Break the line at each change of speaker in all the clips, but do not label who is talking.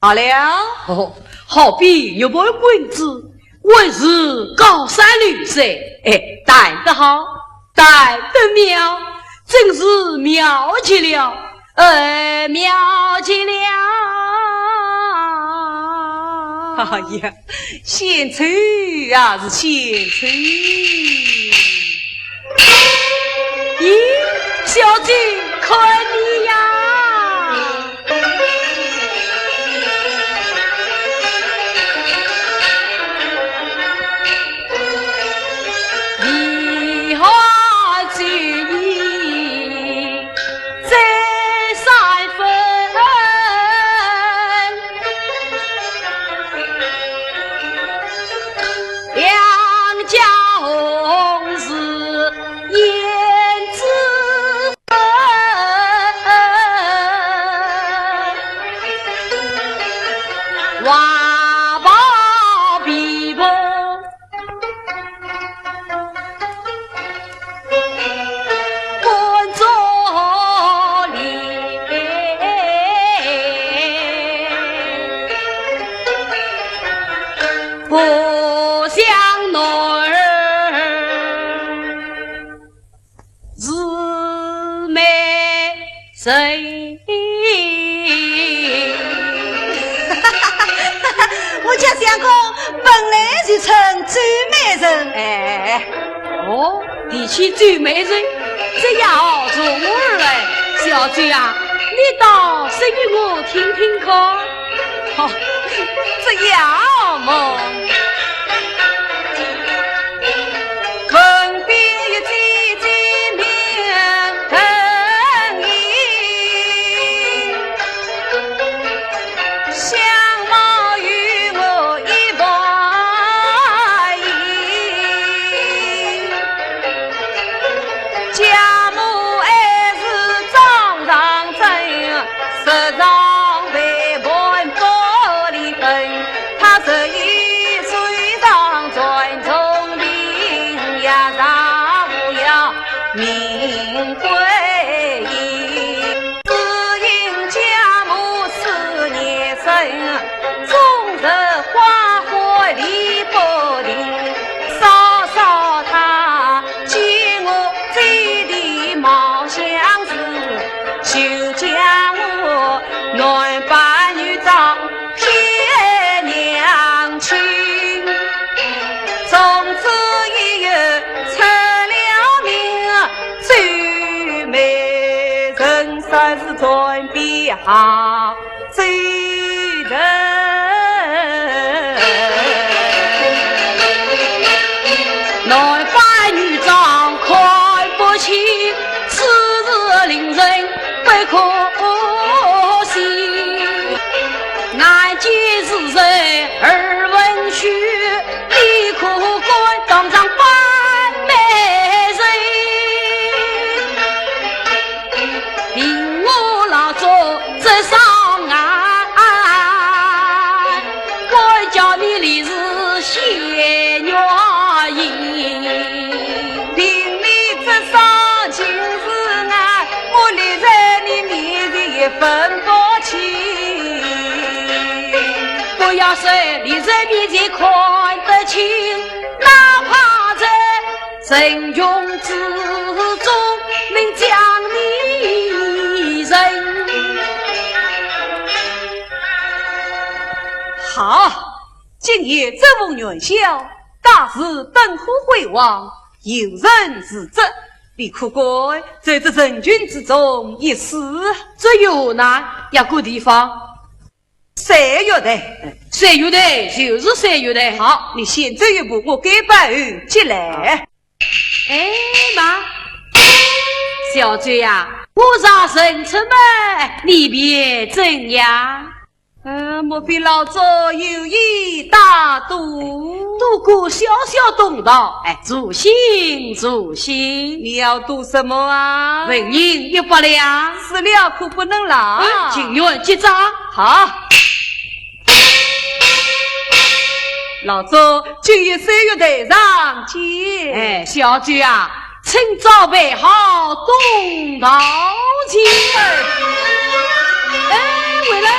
好了，
哦，好比有本棍子，为是高山绿色，带得好，带得妙，真是妙极了，妙极了。哎呀，献丑啊是献丑。咦，小姐看你呀，梨花酒意再三分，两家红事胭脂粉，娃抱琵琶观着脸，不像女儿是美人。
我家相公本来就称最美人，
哦，提起最美人，这要从我来，小姐啊，你倒说给我听听看。
哦，这样嘛，横边有几几面藤椅，相貌与我一般异，家母还是张上真，实上为伴玻璃灯，他11岁上传中名呀，上不要名归因，只因家母4年生，终日花花离不离，稍稍他见我嘴里冒相思，就将我男扮女装骗娘亲，从此以后出了名，最美人生是传遍杭州人。男扮女装看不清，此日令人不可惜。眼见是人耳闻须，立可观当场扮美人。凭我老祖这上岸，我叫你立是仙女音。凭你这上情是岸，我立在你面前也分不清。不要说立在面前看得清，哪怕在人穷之中能将你认。好，今夜这逢元宵，大是灯火辉煌，有人自责，你可怪在这人群之中一死，
这有哪一个地方
3月的
？3月的就是3月的。
好，你先走一步，我给把儿进来。
妈，小姐呀，我上神出门，你别怎样？
莫非老祖有意大赌？
赌个小小东道，助兴助兴。
你要赌什么啊？
文银100两，
死了可不能拿。
情愿结账。
好，老祖今夜3月台上见。
小姐啊，请早备好东道钱。回来。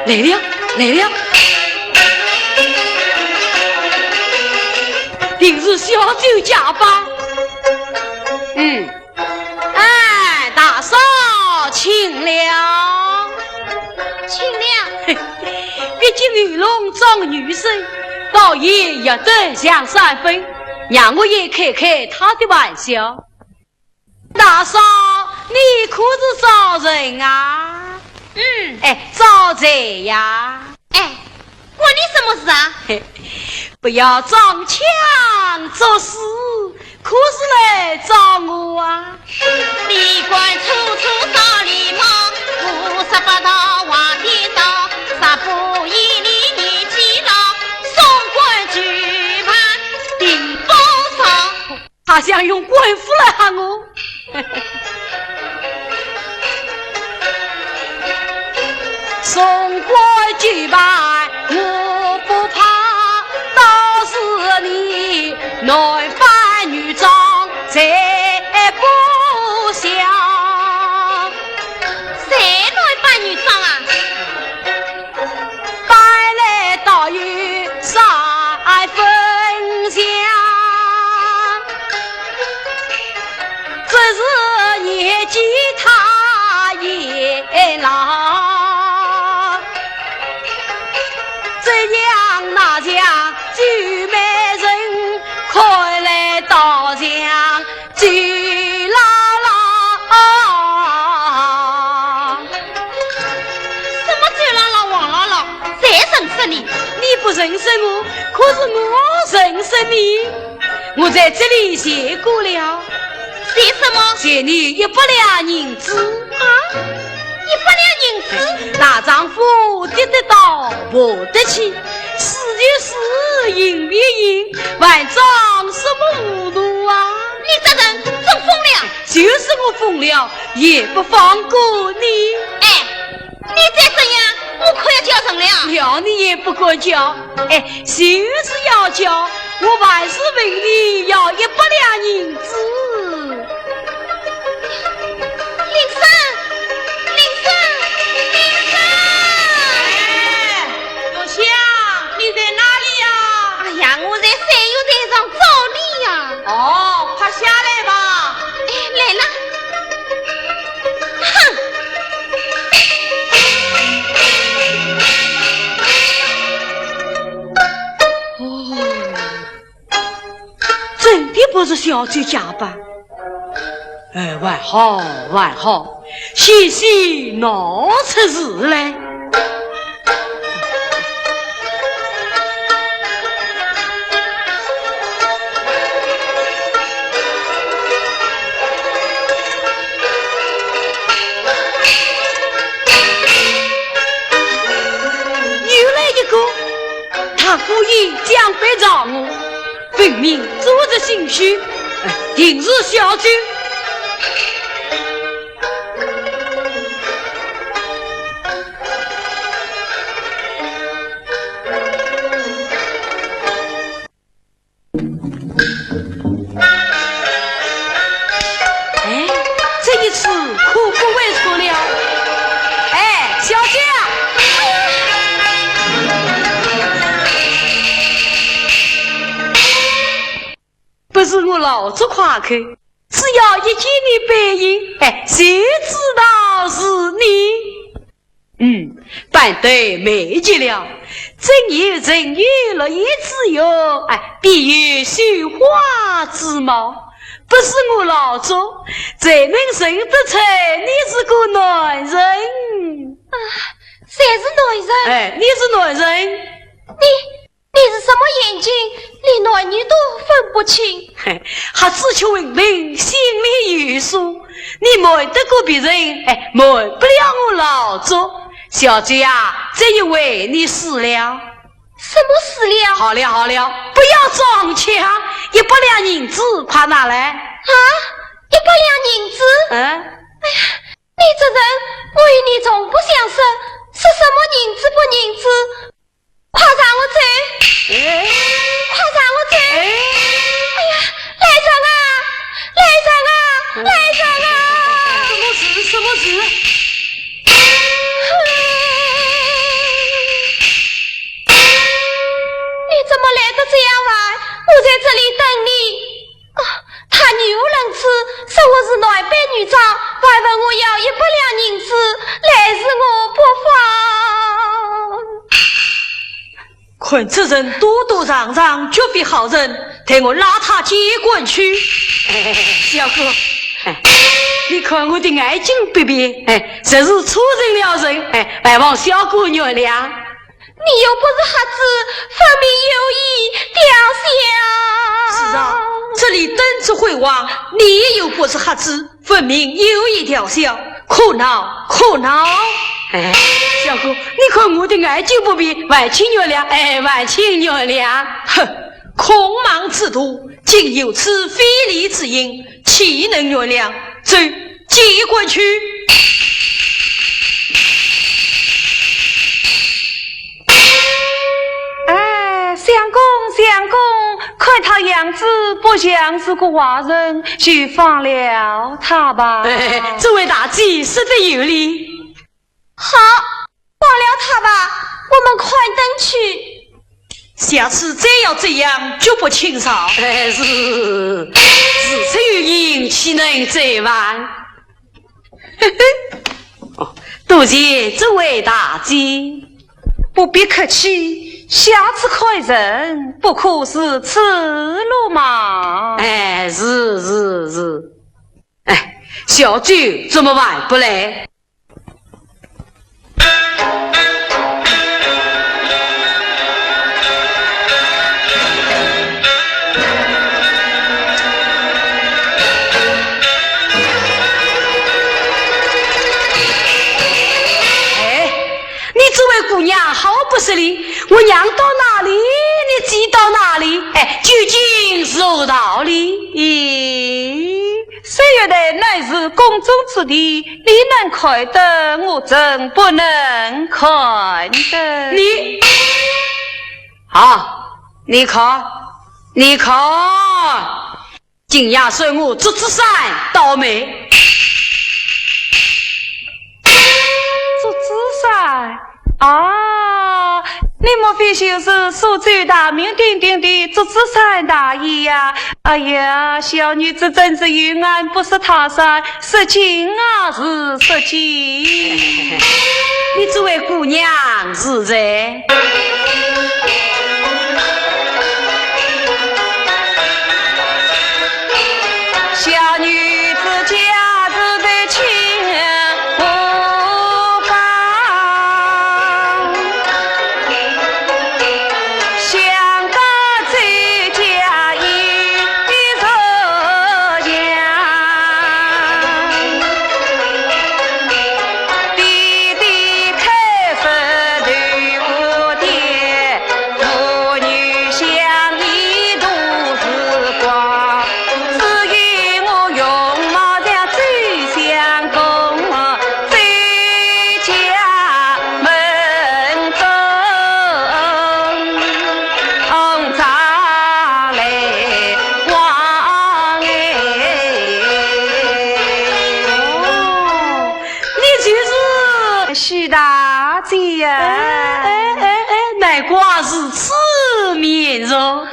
来了来了，定是小酒家吧？
哎，大嫂请了，
请了。
毕竟女龙长女生，倒也要得享3分，让我也开开他的玩笑。大嫂，你可是找人啊？找贼呀！
关你什么事啊？
不要装腔作势，可是来找我啊！
李官处处找礼貌，58道往地道，3步1里女记牢，送官举盘顶风骚。
他想用官府来喊我。送官举办我不怕，倒是你男扮女装才不想。
谁来扮女装啊？
带来倒有3分香，这是年纪他也老。那将举美人快来到江举姥姥。
什么举姥姥王姥姥？谁认识你？
你不认识我，可是我认识你。我在这里写过了。
写什么？
写你100两银子
啊！100两银子？
大丈夫得得到，不得起。是就是赢别赢，万丈什么糊涂啊！
你这人真疯了！
就是我疯了，也不放过你。
你再这样，我可要叫人了。
要你也不可叫，就是要叫，我万事为你要100两银子。
林生。
你在哪里呀？
哎呀，我在三友台上找你呀。
哦，快下来吧。
来了。
真的不是小酒家吧？万好，嘻嘻闹出事来。他故意将背找我，分明做着心虚，定是小酒。这一次可不为错了。小姐啊！不是我老子夸口，只要一见你背影，谁知道是你？办得美极了，真有人与乐业自由，必有绣花之貌。不是我老祖，才能认得出你是个男人。
谁是男人？
你是男人。
你是什么眼睛？连男女都分不清。
还只求文明，心里有数。你瞒得过别人，瞒不了我老祖。小姐啊，这一回你死了。
什么死了？
好了，不要装腔，100两银子快拿来。
啊，100两银子？哎呀，你这人，我与你从不相识，是什么银子不银子？快让我走！快让我走！哎呀，来人啊！
什么事？
在这里等你。他女无人吃，说我是内班女长，还问我要100两银子，来时我不放。
看这人多多嚷嚷，绝非好人，待我拉他接滚去。小哥，你看我的爱情别别，这是出人了人，还望小姑原谅。
你又不是瞎子，分明有意吊销。
是啊，这里灯子辉煌，你又不是瞎子，分明有意吊销，可恼可恼。小哥，你看我的爱情不必，万请原谅，万请原谅。哼，空忙之徒，竟有此非礼之音，岂能原谅？走，接过去。
相公，看他样子不像是个坏人，就放了他吧。
这位大姐说得有理。
好，放了他吧，我们快登去。
下次再要这样，就不轻少。是，自出有因，岂能再晚？多谢这位大姐，
不必客气。下次开人，不可是此路嘛。
是。小舅怎么晚不来？这位姑娘好不失礼，我娘到哪里你记到哪里，究竟是何道理？
岁月的乃是宫中之地，你能看得，我真不能看得。
你看，今夜随我这只山倒霉，
这只山。你莫非就是苏州大名鼎鼎的这只山大爷呀？哎呀，小女子真是冤案不是他山，失敬啊是失敬。
你这位姑娘是谁？
小女子家子的亲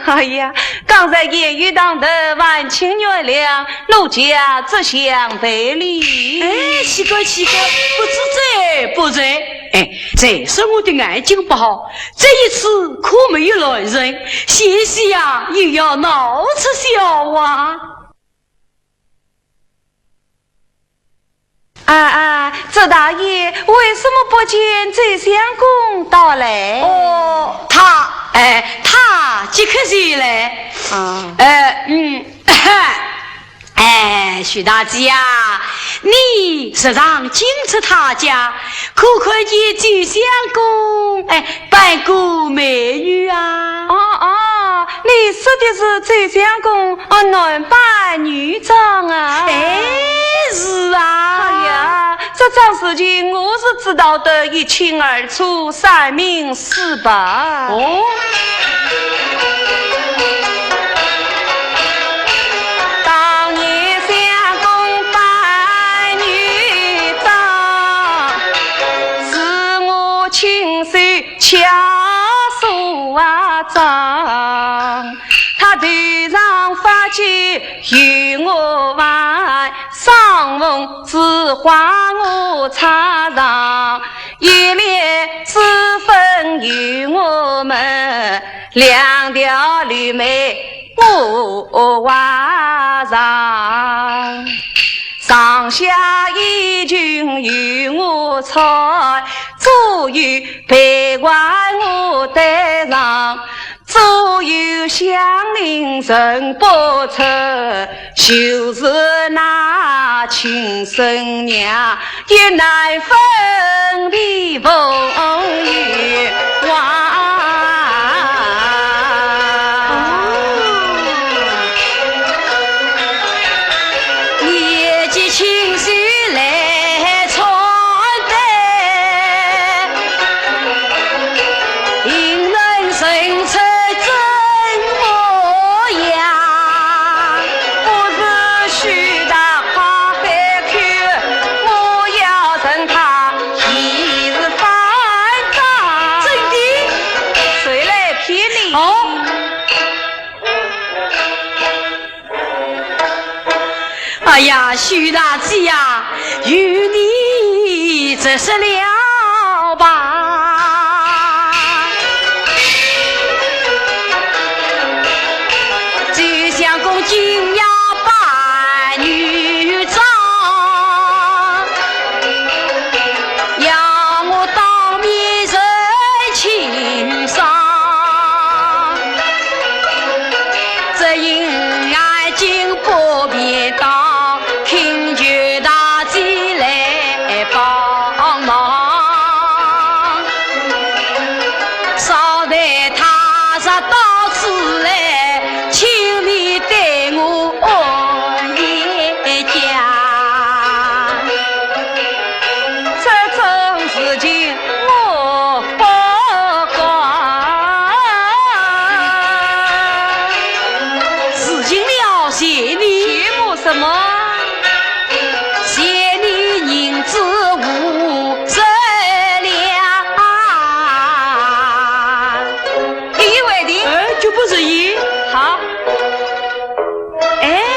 哎呀，刚才言语当得万请原谅，奴家只想赔礼。
奇怪，不在。再说我的爱情不好，这一次可没有来人，谢谢呀，又要闹出笑话。
周大爷为什么不见周相公到来？
他即刻前来。徐大姐啊，你时常进出他家，可看见周相公扮过美女啊？
你说的是周相公男扮女装啊？
是啊。
哎呀，这桩事情我是知道的一清二楚，三明四白。当年相公扮女装，是我亲手敲手掌。他他头上发髻与我挽，上风之花我插上，一面是分与我们两条绿眉我画上，上下一群与我采，左右陪伴我带上，左右相邻人不出，就是那亲生娘也难分离风雨望。
哎呀，徐大姐呀，与你这是了吧？就像公斤呀扮女装，要我当面人情伤，这因爱情不便当。请求大姐来帮忙，捎带他上到此来，请你对我一讲。
这种事情我不管，
事情了谢你，
羡慕什么？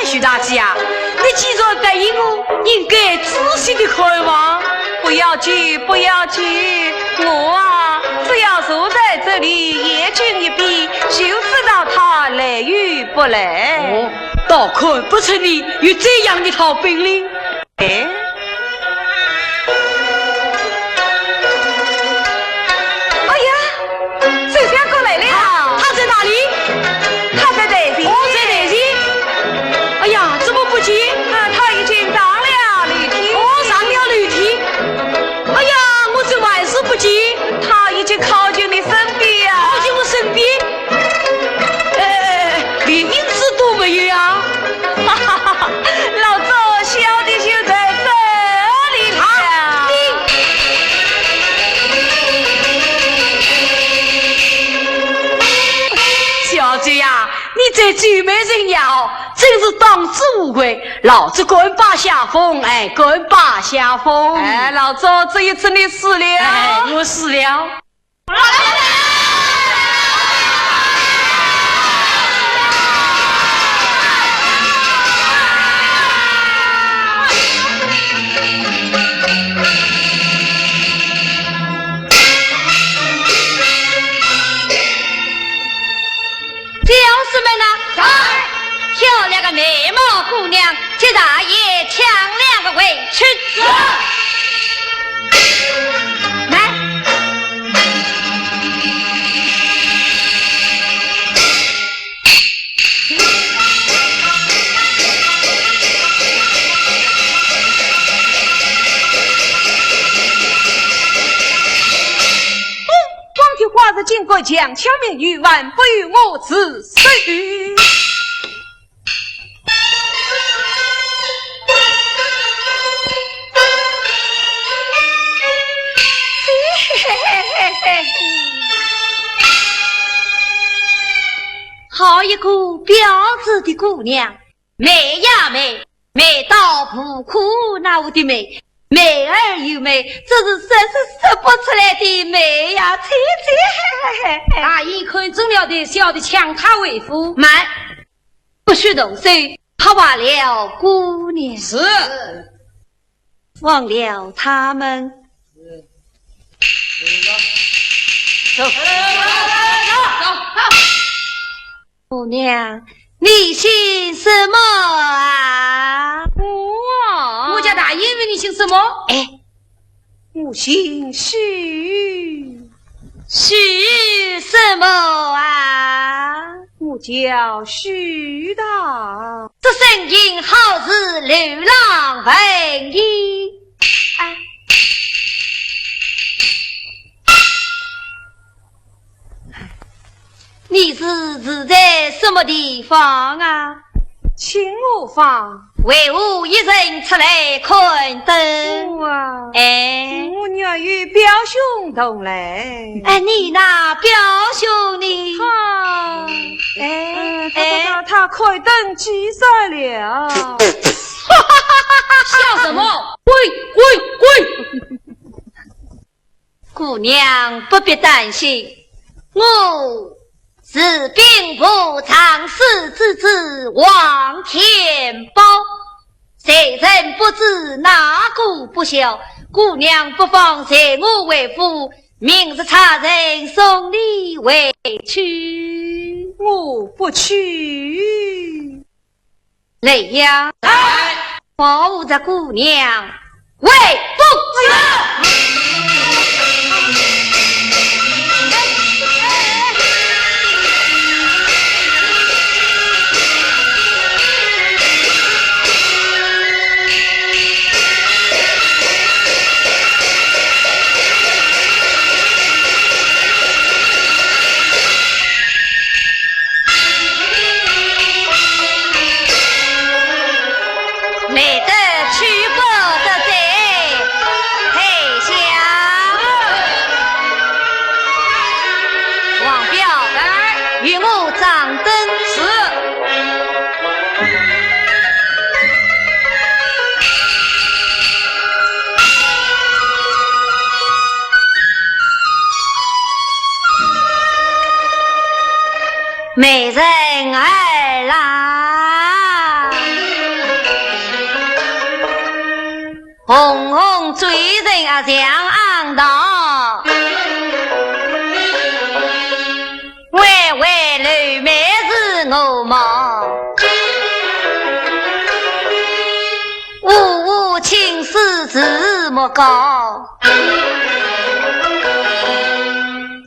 徐大姐啊，你既然答应我，应该仔细的看望。
不要急，不要急，我啊，只要坐在这里眼睛一闭，就知道他来与不来。
哦，倒看不出你有这样一套本领。
哎，哎呀，这边过来了，
他在哪里？
他在内地。
哦，在内地。哎呀，怎么不见？
他已经上了绿梯。
哦，上了绿梯。哎呀，我这万事不见。
他已经靠近你身边啊！
靠近我身边。连影子都没有啊！
哈哈哈哈！老周小的就在这里了。
小姐呀，你这句美人呀，真是当之无愧。老子敢把下风，哎，敢把下风。
哎，老周，这一次你死了。
哎，我死了。
将士们呐，在漂亮的美貌姑娘，替大爷抢两个回去。来，
光天化日经过强巧名誉，万不与我自私。
好一个标致的姑娘，美呀美，美到不可那我的美，美而又美，这是真是说不出来的美呀！
大爷看中了的，小的抢他为夫。
慢，不许动手，怕忘了姑娘。
是，
忘了他们。走，姑娘，你姓什么啊？
我家大爷问你姓什么？
哎，
我姓许。
许什么啊？
我叫许大。
这声音好似流浪文音。哎，你是住在什么地方啊？
请我房。
为何一人出来看灯？
哇！
哎，
我娘与表兄同来。
哎，你那表兄呢？
他开灯急散了。
笑什么？滚！
姑娘不必担心，我是兵部常侍之子王天宝，谁人不知哪个不孝？姑娘不妨随我为夫，明日差人送你回去。
我不去。
雷阳，保护着姑娘，为不去。美人儿啦，红红嘴人啊像昂道，歪歪绿眉是我毛，呜呜青丝字莫高，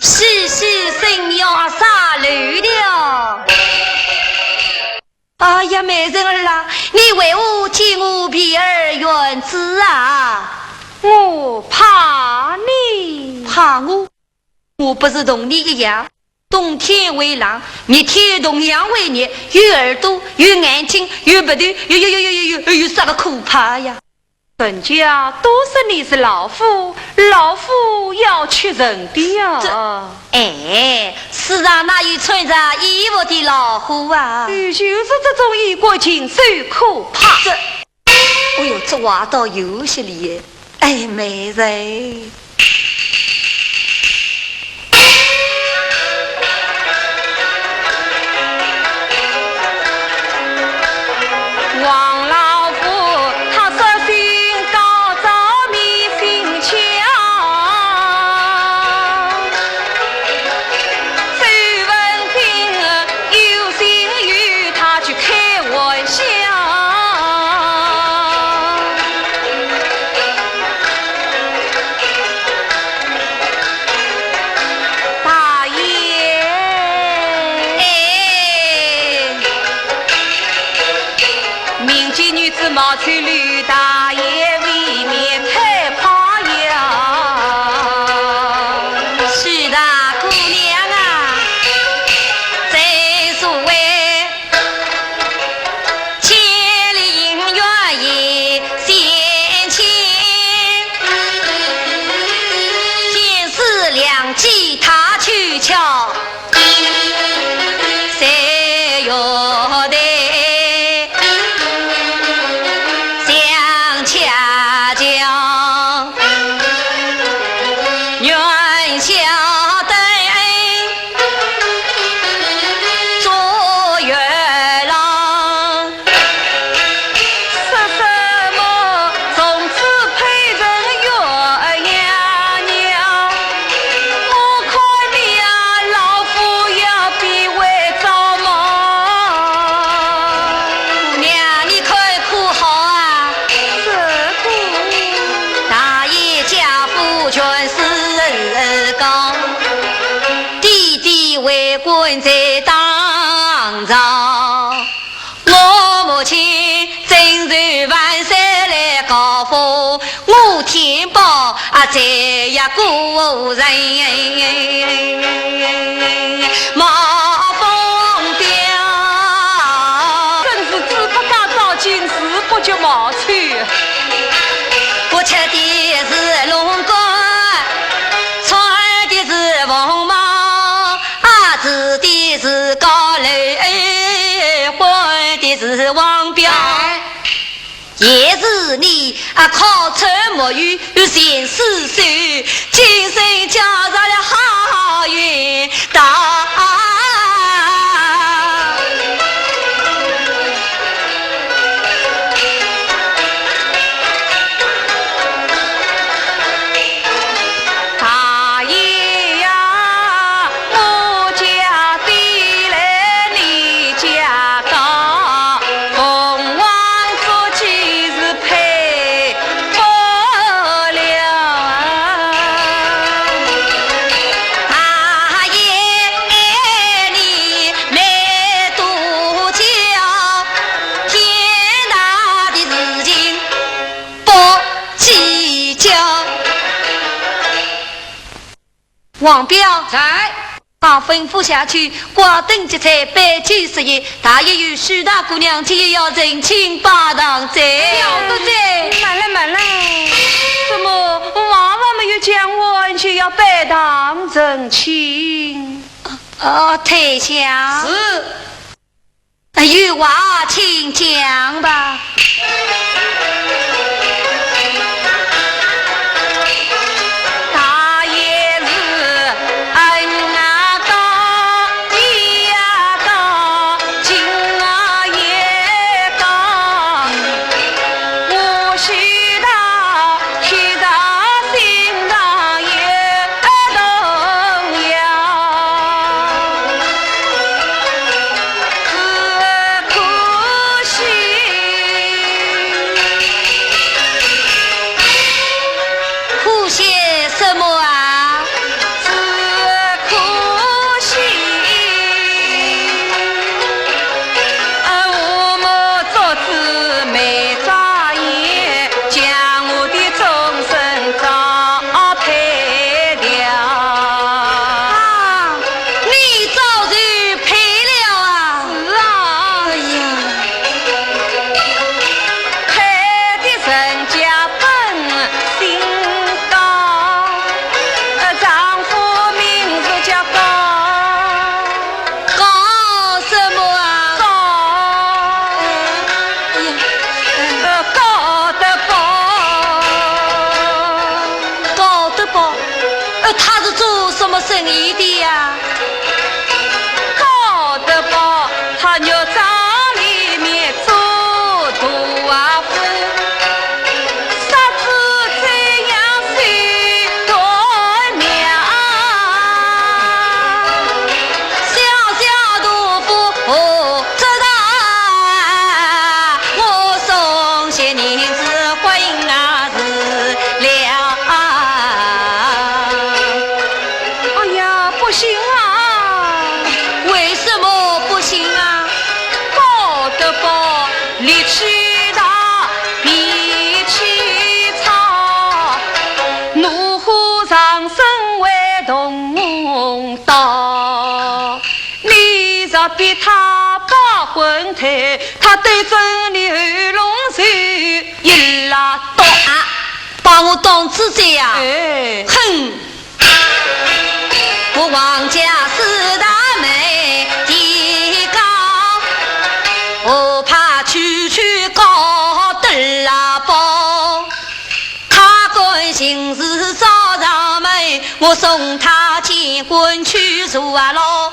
细细身腰洒绿的。哎呀，美人儿啊，你为何替我皮儿原子啊？
我怕你。
怕我？我不是同你一样，冬天为狼，热天同样为热，有耳朵，有眼睛，有鼻头，有啥个可怕呀？
人家都说你是老夫，老夫要娶人的呀。
哎，世上哪有穿着衣服的老虎啊？
就是这种异国情so可怕。
哎呦，这话倒有些理。哎，美人。
王老夫他说心高照迷心强，周文斌有心与他去开玩笑，大爷民间女子冒取吕大爷未免太怕呀。
是的，姑娘啊，正所谓千里姻缘一线牵，天时良机他去瞧，谁要得？想为官在当朝，我母亲征战万山来高峰，我天宝再也故人冒风雕，
真是只不敢照进士，不就冒去。
我吃的是龙骨，穿的是凤毛，吃的是高楼，混的是王彪。也是你考出木鱼贤四手，今生加上了好运到。王彪
在，
把吩咐下去，挂灯结彩，摆酒设宴，大爷与许大姑娘今夜要人请八堂在。
了得在，慢了慢了。怎么娃娃没有讲完，却要摆堂成亲？
太香
是，
与娃请讲吧。
比他把婚退，他对着你喉咙手一拉倒，
把我当自在呀！
哼！
我王家四大妹的高，我怕区区高得拉包，他关心是早上门，我送他结婚去坐牢。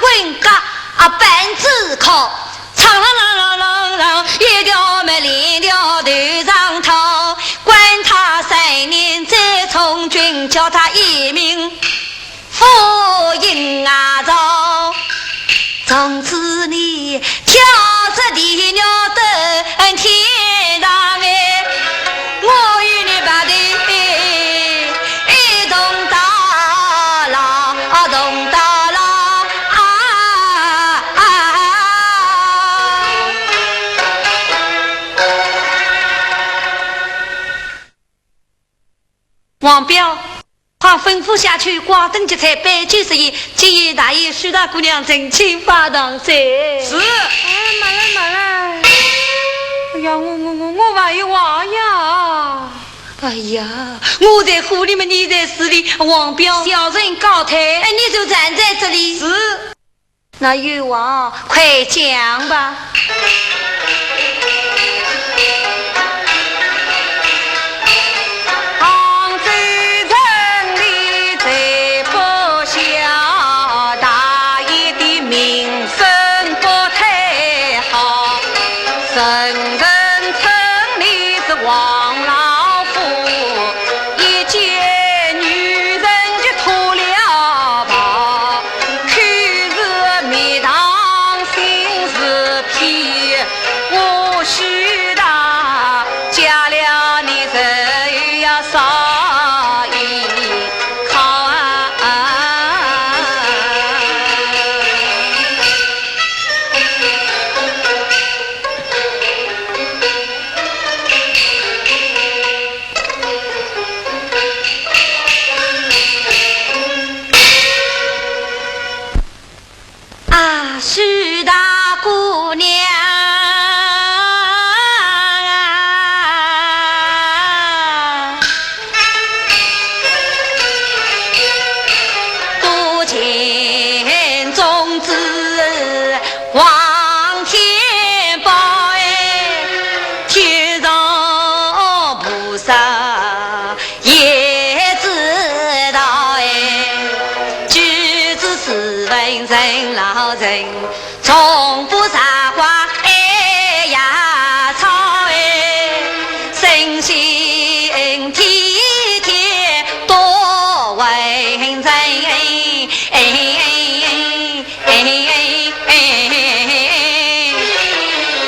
问个半字口，唱啷，一条没连条头上头，管他3年再从军，叫他一名夫应朝。从此你跳着地鸟登天堂哎，我与你把的一同到老，同到老。
王彪，快吩咐下去，挂灯结彩，摆酒设宴。今夜大爷许大姑娘真请发堂噻。
是。慢来。哎呀，我还有娃呀！
哎呀，我在府里面，你在市里，王彪小人高抬，你就站在这里。
是。
那有王，快讲吧。许大姑娘，多情种子望天报，天上菩萨也知道，举子是文人老人。从不撒花哎呀草身心体贴多文人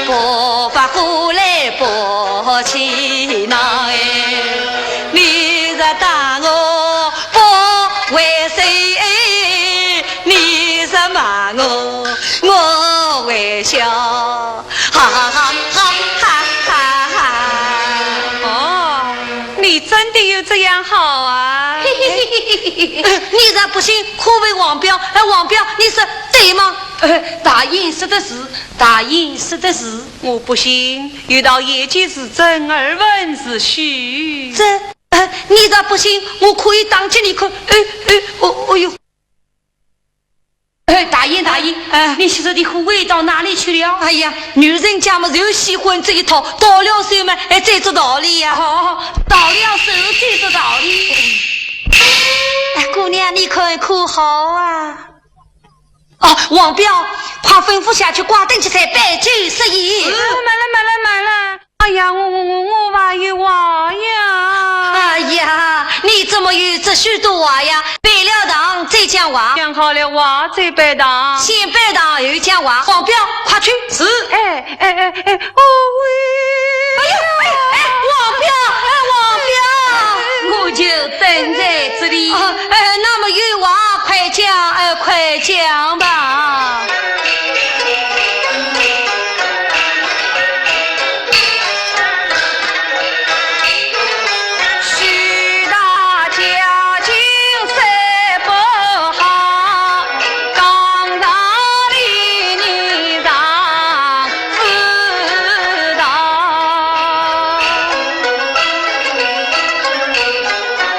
不发呼来不气恼你这打我不为谁你这骂我微笑，哈哈哈哈哈哈哈！
哦，你真的有这样好啊？
你这不行，可为王彪？王彪，你说对吗？大英说的是，大英说的是，
我不信，有道业绩是真，耳闻是虚。
这，你这不行，我可以当起你看。哦哟。大英，你现在的护卫到哪里去了？哎呀，女人家嘛就喜欢这一套，到了手嘛，再做道理呀。好，到了手再做道理。姑娘，你看可好啊？哦，王彪，快吩咐下去挂灯去才摆酒设宴。
慢了。哎呀，我还有娃呀！
哎呀，你怎么有这许多娃呀？摆了堂再讲娃，
讲好了娃再摆堂，
先摆堂又讲娃。王彪，快去！
是。哎，
王彪，我就等在这里。那么有娃，快讲吧。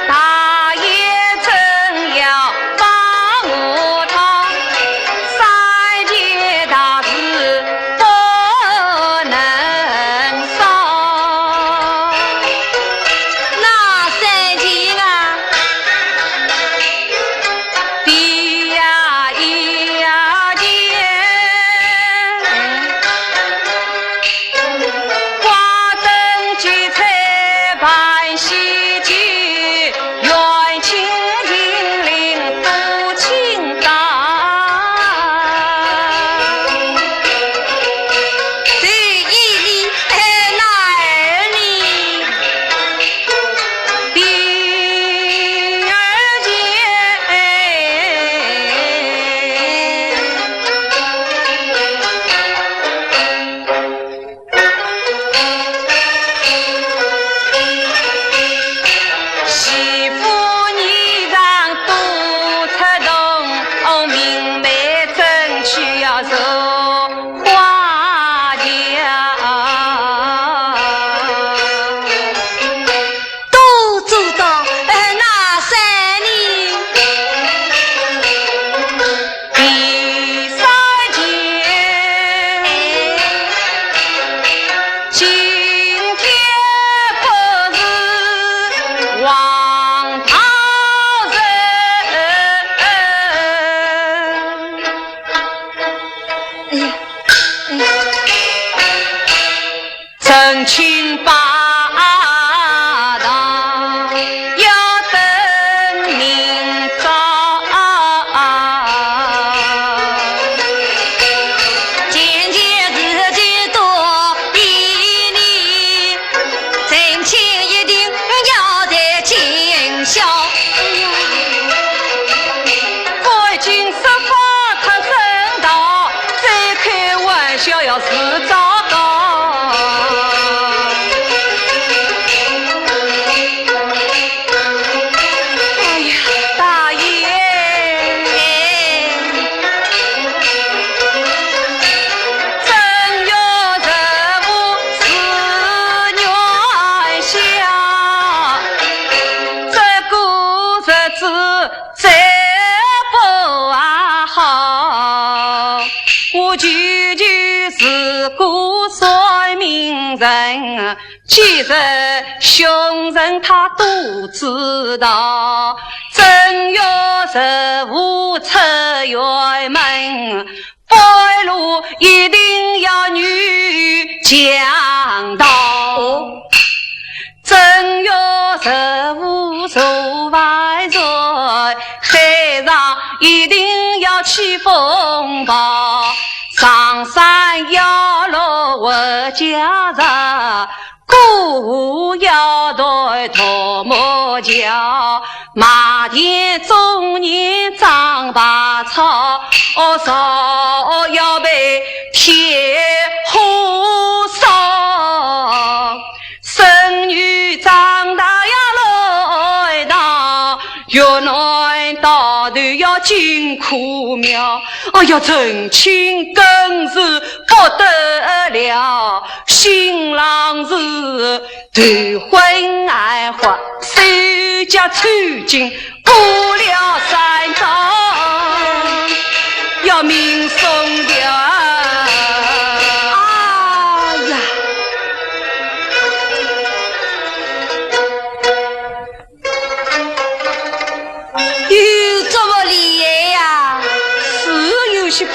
大爷真要把我人情霸道，要等明朝。
渐渐日子多一年，真情一定要在今宵。
我已经设法他正道，再开玩笑要是糟糕。人其实凶人他都知道，正月十五出远门，白路一定要女讲道。正月十五出外在，海上一定要起风暴。上山要落我家人，鼓要对头木桥，马田中年长把草，烧要被铁火烧。生女长大要来当，越南到头要进苦庙。哎呀，真情更是不得了，新郎是头昏爱花，手家抽筋过了3章，要命送掉。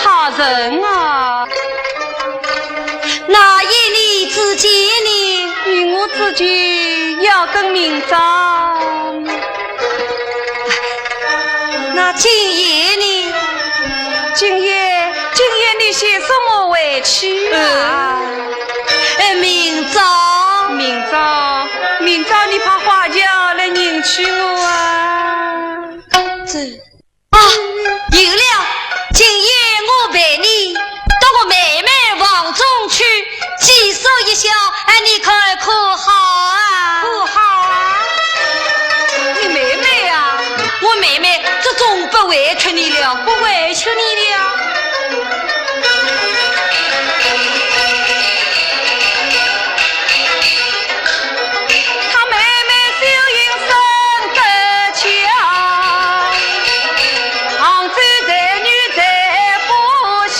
怕人啊！
那一里之间呢？
与我自己要跟明朝。
那今夜呢？
今夜你写什么委屈啊？明朝你怕花轿来迎娶我啊？
有了！今夜我陪你到我妹妹房中去，寄送一笑，你看可好啊？
可好啊？你妹妹啊？
我妹妹这总不委屈你了，
不委屈你了。他妹妹秀英生得强，杭州才女在不下。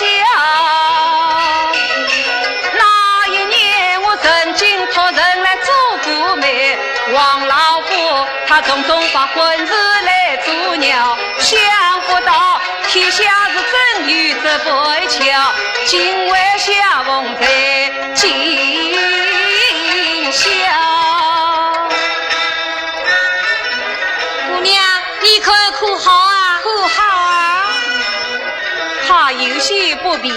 那一年我曾经托人来做姑妹，王老夫他种种把婚事来做鸟，想不到天下是真与这不巧，今晚相逢在今宵。
姑娘，你看可好啊？
可好啊？怕有些不便。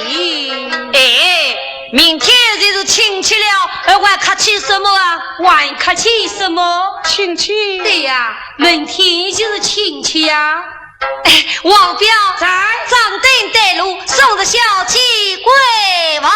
明天就是亲戚了，还客气什么啊？
还客气什么？
亲戚？
对呀，明天就是亲戚呀。
王彪在张灯带路，送着小鸡归王。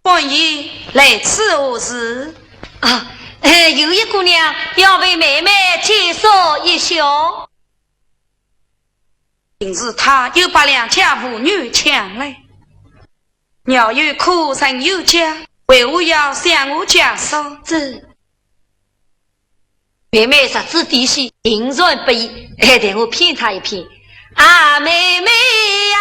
本爷来此何事？
啊，有一姑娘要为妹妹介绍一下。
平时他又把两家妇女抢来，鸟有苦人有家，为何要向我介绍？
这妹妹实质底细，隐忍不移，待我骗她一骗。啊，妹妹呀！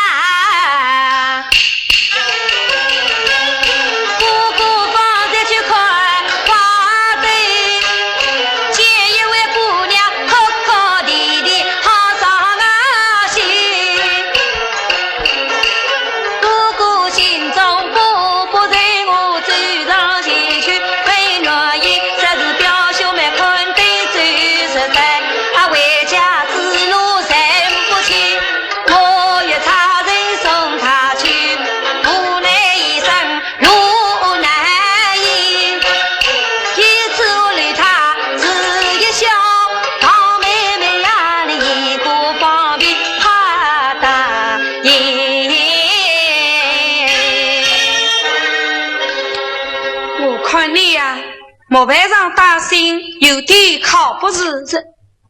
莫牌上打心有点靠不住。
这，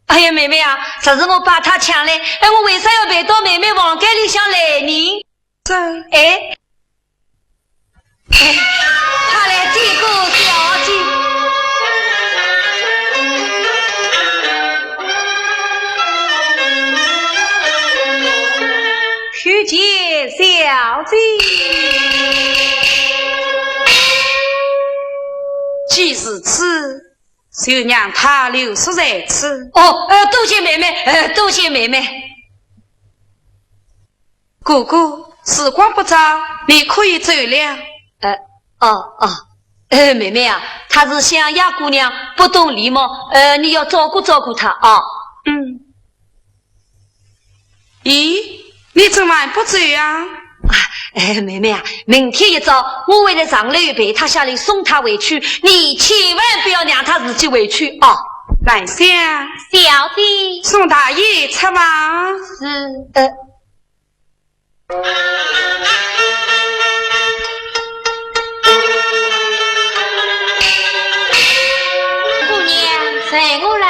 哎呀，妹妹啊，这是我把他抢来，我为啥要陪到妹妹房间里向来呢？
这，
他来见过小姐。
去见小姐。既是此，就让他留宿在此。
多谢妹妹，多谢妹妹。
哥哥，时光不早，你可以走了。
妹妹啊，她是乡下姑娘，不懂礼貌，你要照顾照顾她啊。
咦，你怎么不走啊？
妹妹啊，明天一早我会在上楼陪她下来送她回去，你千万不要让她自己回去啊。
兰香，
小弟
宋大爷出吧。
是姑娘随我来。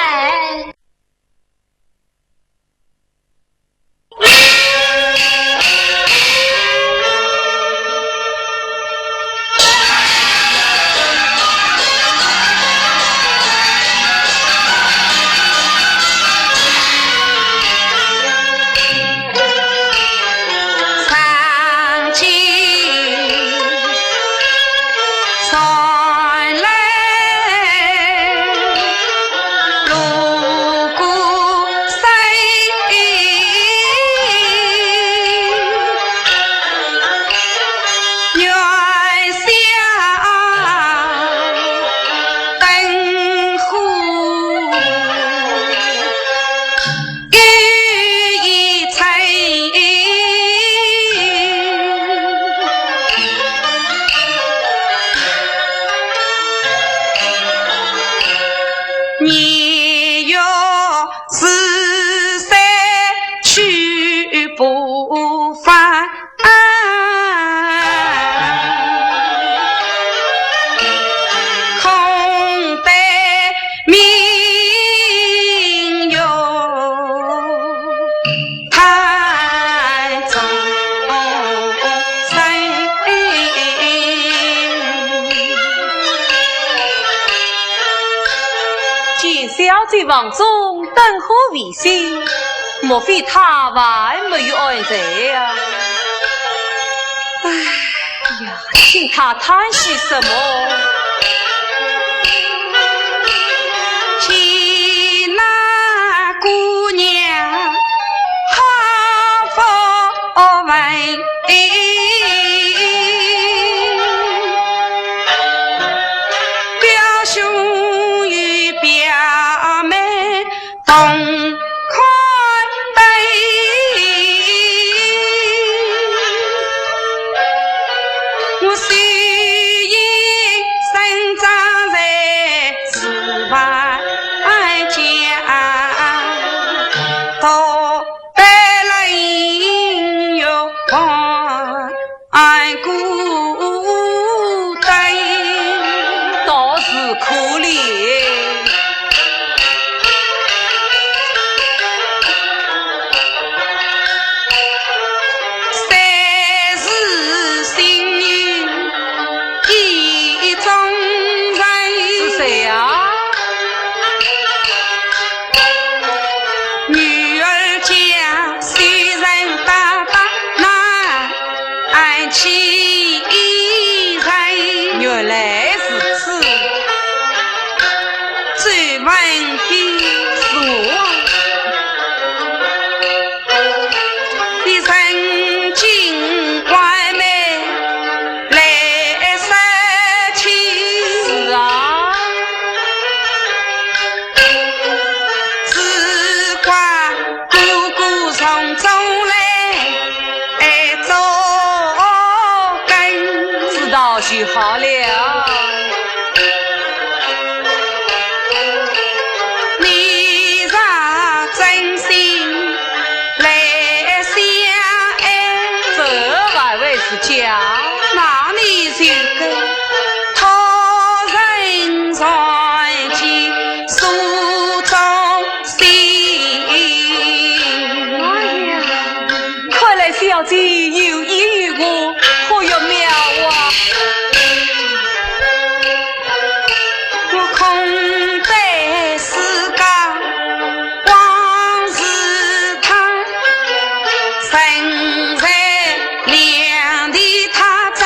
你有四三去不返，空待命有太重身。见小姐房中灯火微星，莫非他还没有安在呀？哎呀，听他叹息什么？见那姑娘好不为表兄与表妹同宽悲，我虽生长在四外家，都得了应有爱故
许好了。
你若真心来相爱，
这还为是假？
那你就跟他人在即诉衷心。
哎呀，看来小姐有意于我，可有妙啊！
我空在世间往事叹，身在两地他真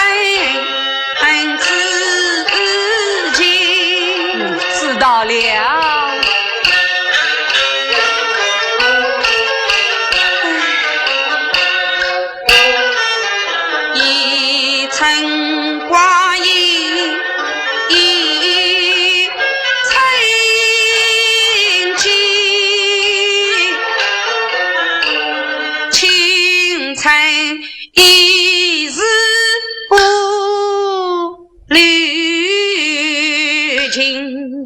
知情。
知道了。
一尘挂影，一尘迹，清晨一日不旅尽，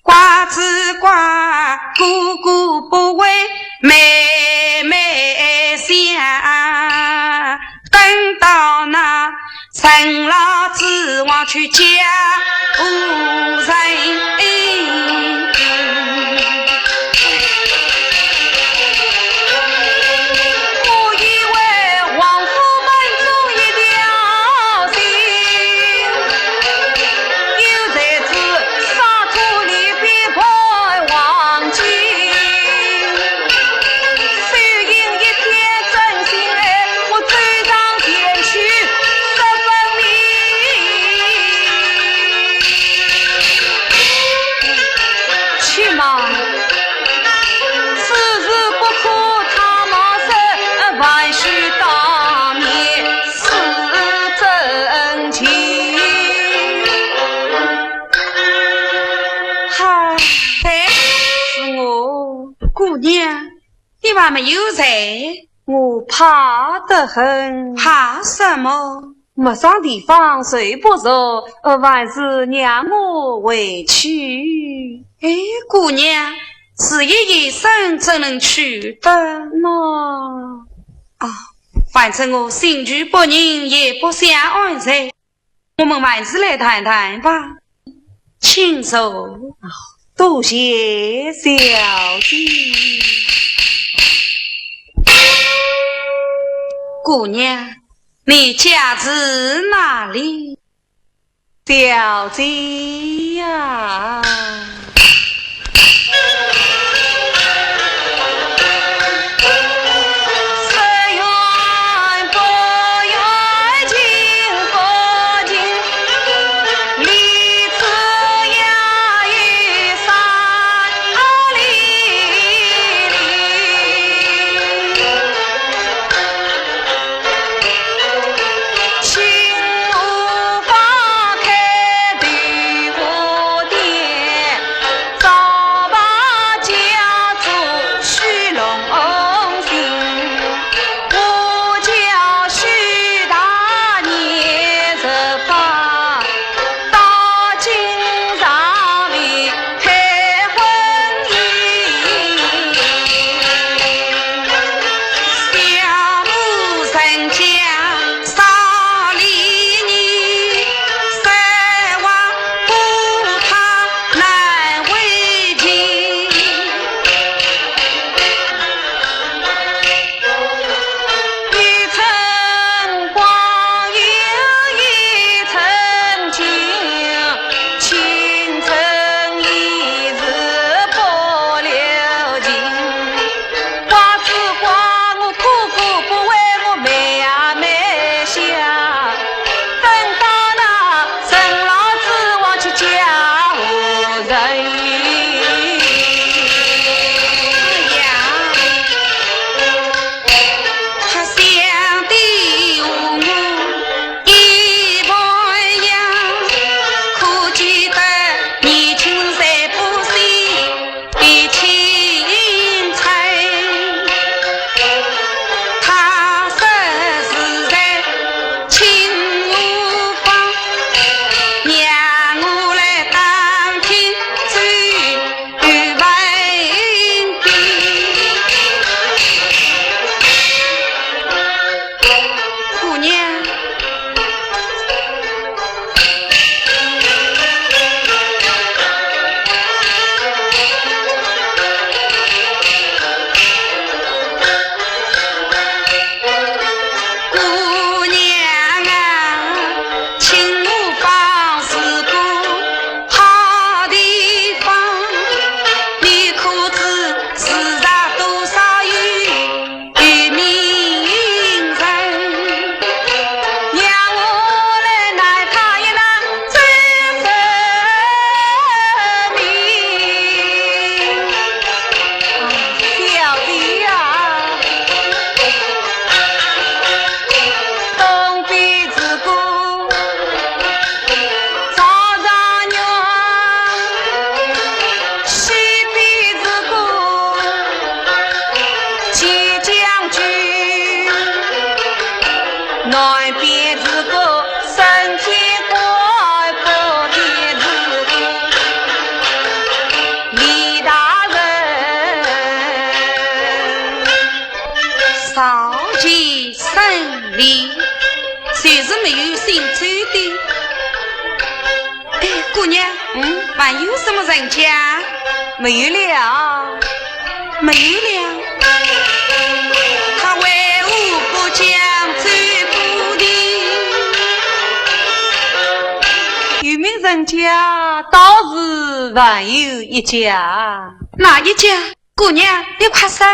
瓜子瓜，姑姑不为妹妹想，等到那陈老子往去家无人。我以为王夫们总一条心，有才子沙土里边盼望尽，虽因一片真心爱，我走上前去十分明。去嘛，此事不可他冒生，万须当面是真情。嗨，是我姑娘，你还没有在？
我怕得很，
怕什么？
没上地方睡不着，还是让我回去。
哎，姑娘，事业一生怎能去的？
那
反正我心绪不宁，也不想安在，我们还是来谈谈吧。请坐。
多谢小姐。
姑娘，你家住哪里？
小姐呀，
南边是个升天官，北边是个李大人。
少见胜利，谁是没有兴趣的？哎，姑娘，还有什么人家？
没有了，
没有了。他为何不将走不的？
有名人家倒是还有一家。
哪一家？姑娘，你快说。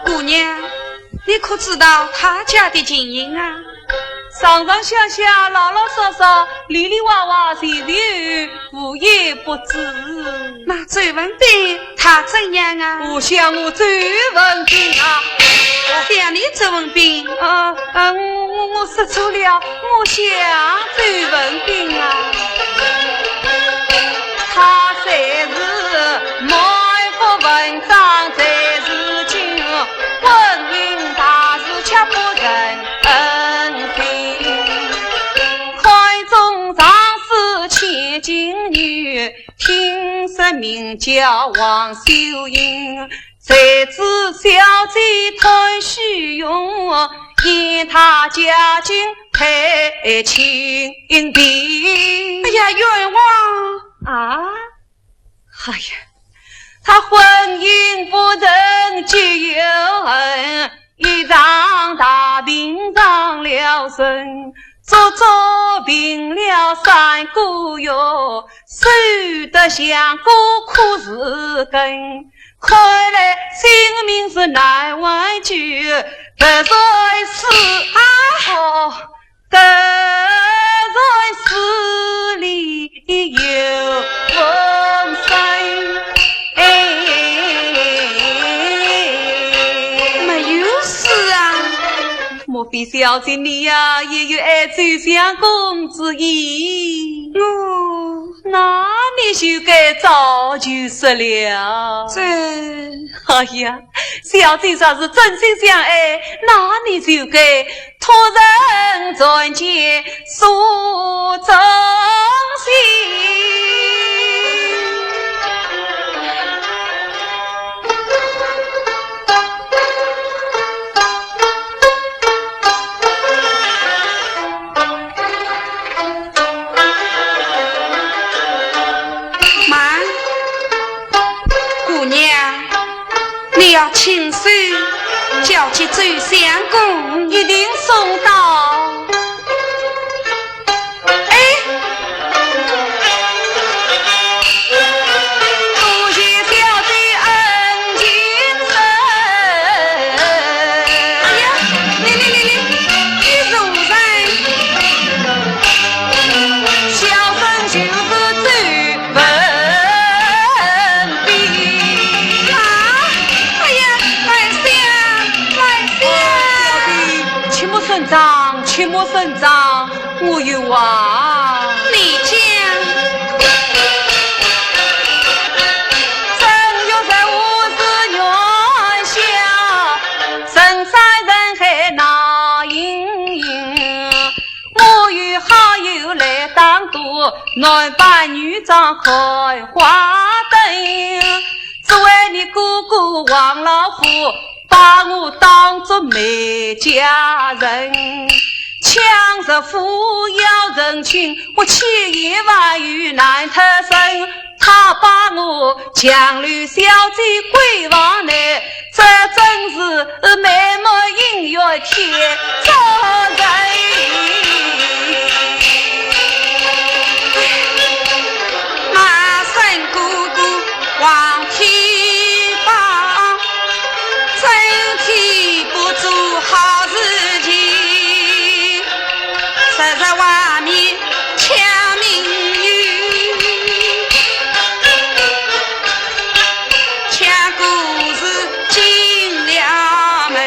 姑娘，你可知道他家的经营啊？
上上下下老老实实里里娃娃谁人无一不知。
那周文斌他怎样啊？
我想我周文斌啊，
想你周文斌
我说错了，我想周文斌啊，他才是某一幅文章，才是经婚姻大事却不人非，开中上士千金女，听说名叫王秀英，才知小姐太虚荣，因他家境太清贫。
哎呀，冤枉
啊！哎呀，他婚姻不能结有恨，一场大病上了身，足足病了3个月，守得像个苦日根。看来性命是难挽救，不在世不在世里有风声。
没有事啊。
莫非小姐你呀也有爱周相公之意？那你就该早就说了。哎呀，小姐若是真心相爱，那你就该托人传接诉衷心。
你要亲手叫去周相公，
一定送到。多谢小姐恩情深。
哎呀，你如然
小生就是周文斌
啊！哎呀，来相，
切莫声张，我有话
你讲。
正月15日元宵，人山人海那盈盈，我与好友来当渡，男扮女装开花灯，只为你姑姑王老虎把我当作美家人，强当着父要人情，我千言万语难脱身。他把我强吕小姐归往内，这真是美梦姻缘天造人。马生姑姑望天放，真天不做好事情，实在外面抢命运，抢故事进了门，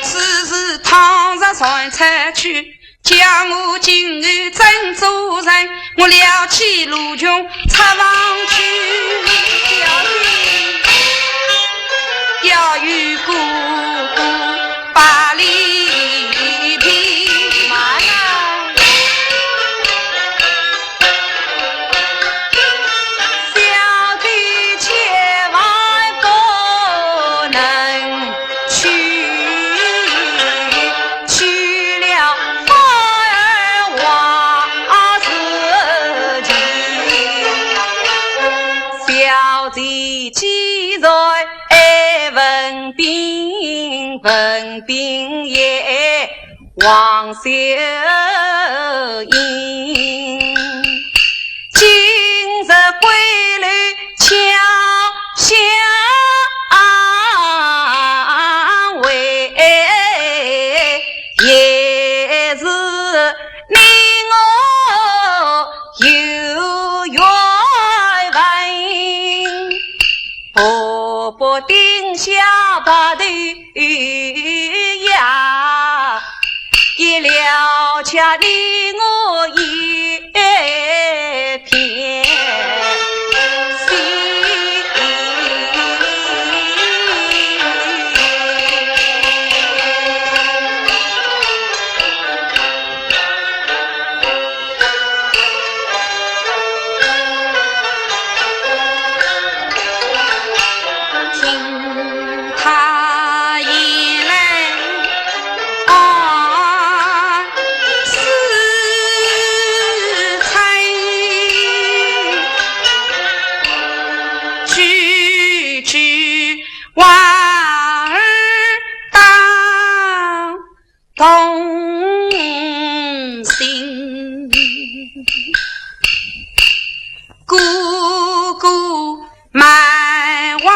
事事趟着传出去，叫我今日真做人，我撩起路穷出房去，要与姑姑把礼品慢啊，小弟千万不能去了反而忘自己，小弟既然文兵也王秀英，今日归来悄相会，也是令我有缘分。婆婆定下把头呀，也了恰令我一片心。他一来是才句句娃儿当动心，姑姑满话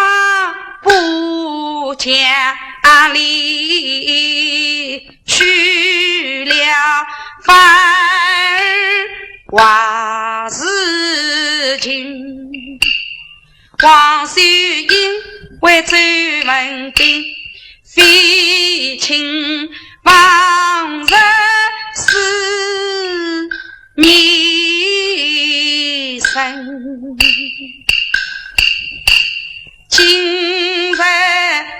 不讲理，去了反而话事情。王秀英为周文斌，非亲往日是迷生，今日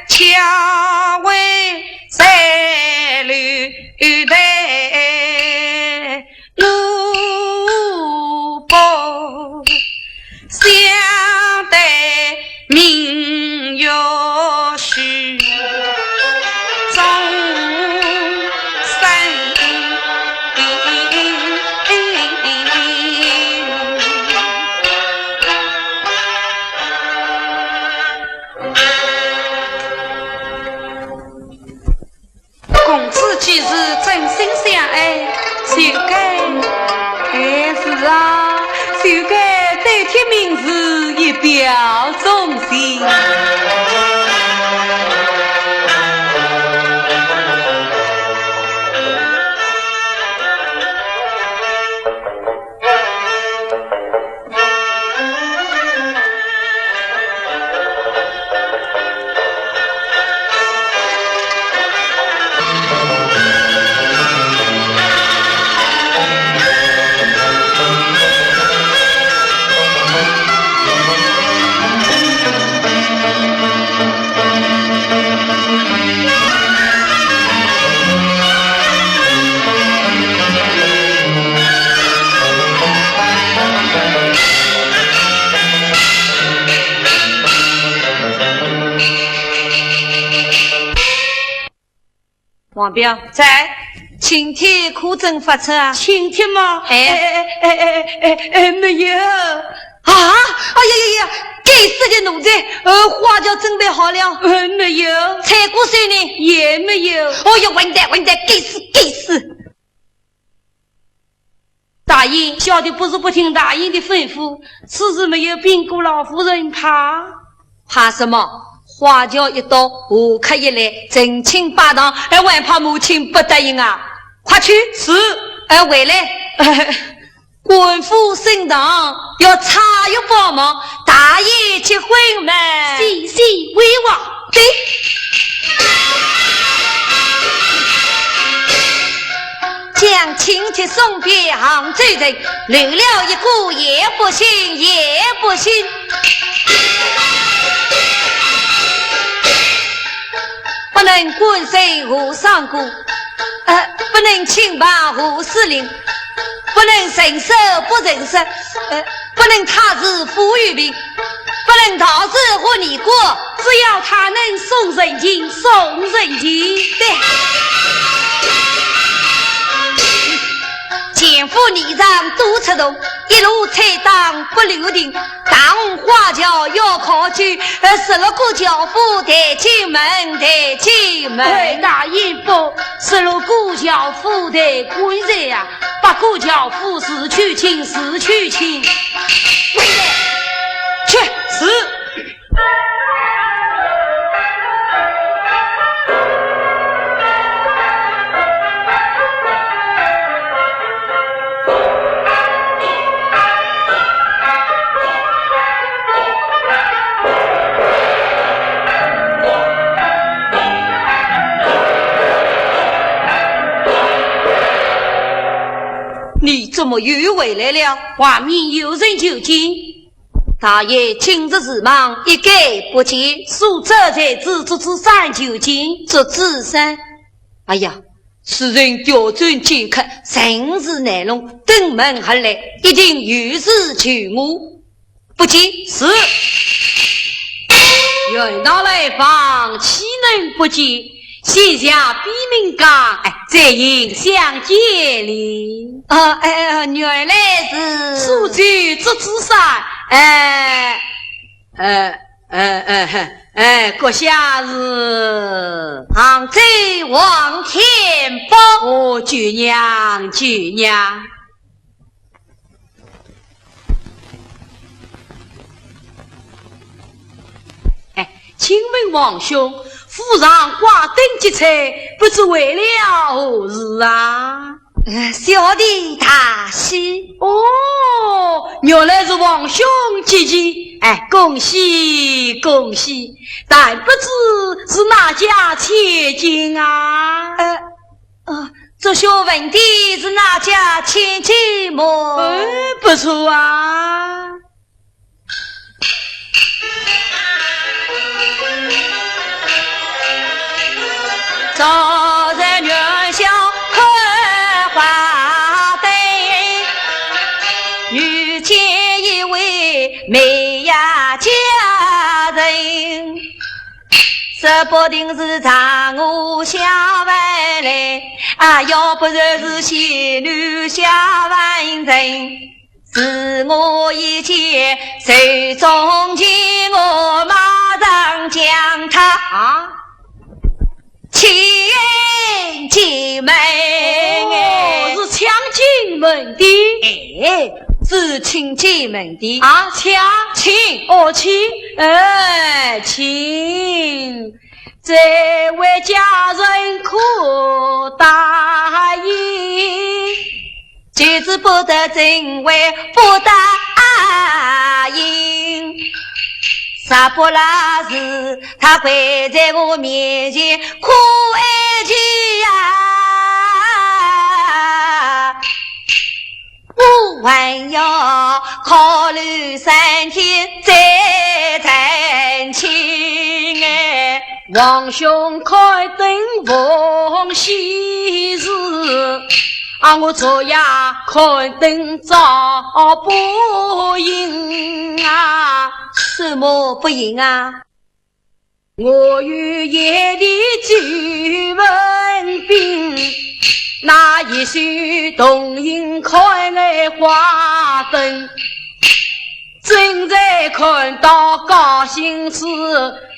巧为在绿台奴伯，相对名誉虚终身。公子既是真心相爱，就该是啊，就该对天明日一表忠心。王彪在，晴天可曾发出啊？
晴天吗？没有啊！
哎呀，该死的奴才！花轿准备好了？
没有。
彩果水呢？
也没有。
哦哟，混蛋！该死！
大英，小的不是不听大英的吩咐，此事没有禀过老夫人，
怕什么？花轿一到，我客一来，正清八堂，还怕母亲不答应啊！快去！
是。
回来。官府升堂要插药帮忙，大爷结婚嘛，
细细为王。
对。将亲戚送别杭州人，留了一个也不行。不能官升胡上姑，不能轻拔胡司令，不能伸手不认识，不能他是富裕民，不能逃之或你过，
只要他能送人情，对。
前夫礼让多出动，一路踩荡不留停，大红花轿要考究，16个轿夫抬进门。
大英不16个轿夫抬官人呀，8个轿夫死去亲。去死！
你怎么又回来了？
外面有人求见。
大爷今日事忙，一概不见，
速走才知这次山求见。
这次山，哎呀，此人调转剑客，甚是难容。登门而来，一定有事求我。不见
是。人到来访，岂能不见？现下比名讲，再迎相见礼。
原来是
书记这次山，阁下是
杭州王天宝。
哦，舅娘。请问王兄，府上挂灯结彩，不知为了何事啊？
小弟大喜。
哦，原来是王兄姐姐，恭喜！但不知是哪家千金啊？
这小问题是哪家千金么？
不错啊。
早在元宵看花灯，遇见一位美呀佳人，说不定是长我下万来，要不然是仙女下万人，是我一见手中情，我马上将他请进门。
是抢进门的，
是请进门的请这位家人可答应，就是不得真为不答应。啥不拉是他跪在我面前哭哀泣我还要考虑3天再谈情
王兄开灯奉喜事，我昨夜开灯照不应
什么不应
我与夜里举文兵，那一宿洞影开爱花灯，正在看到高兴事，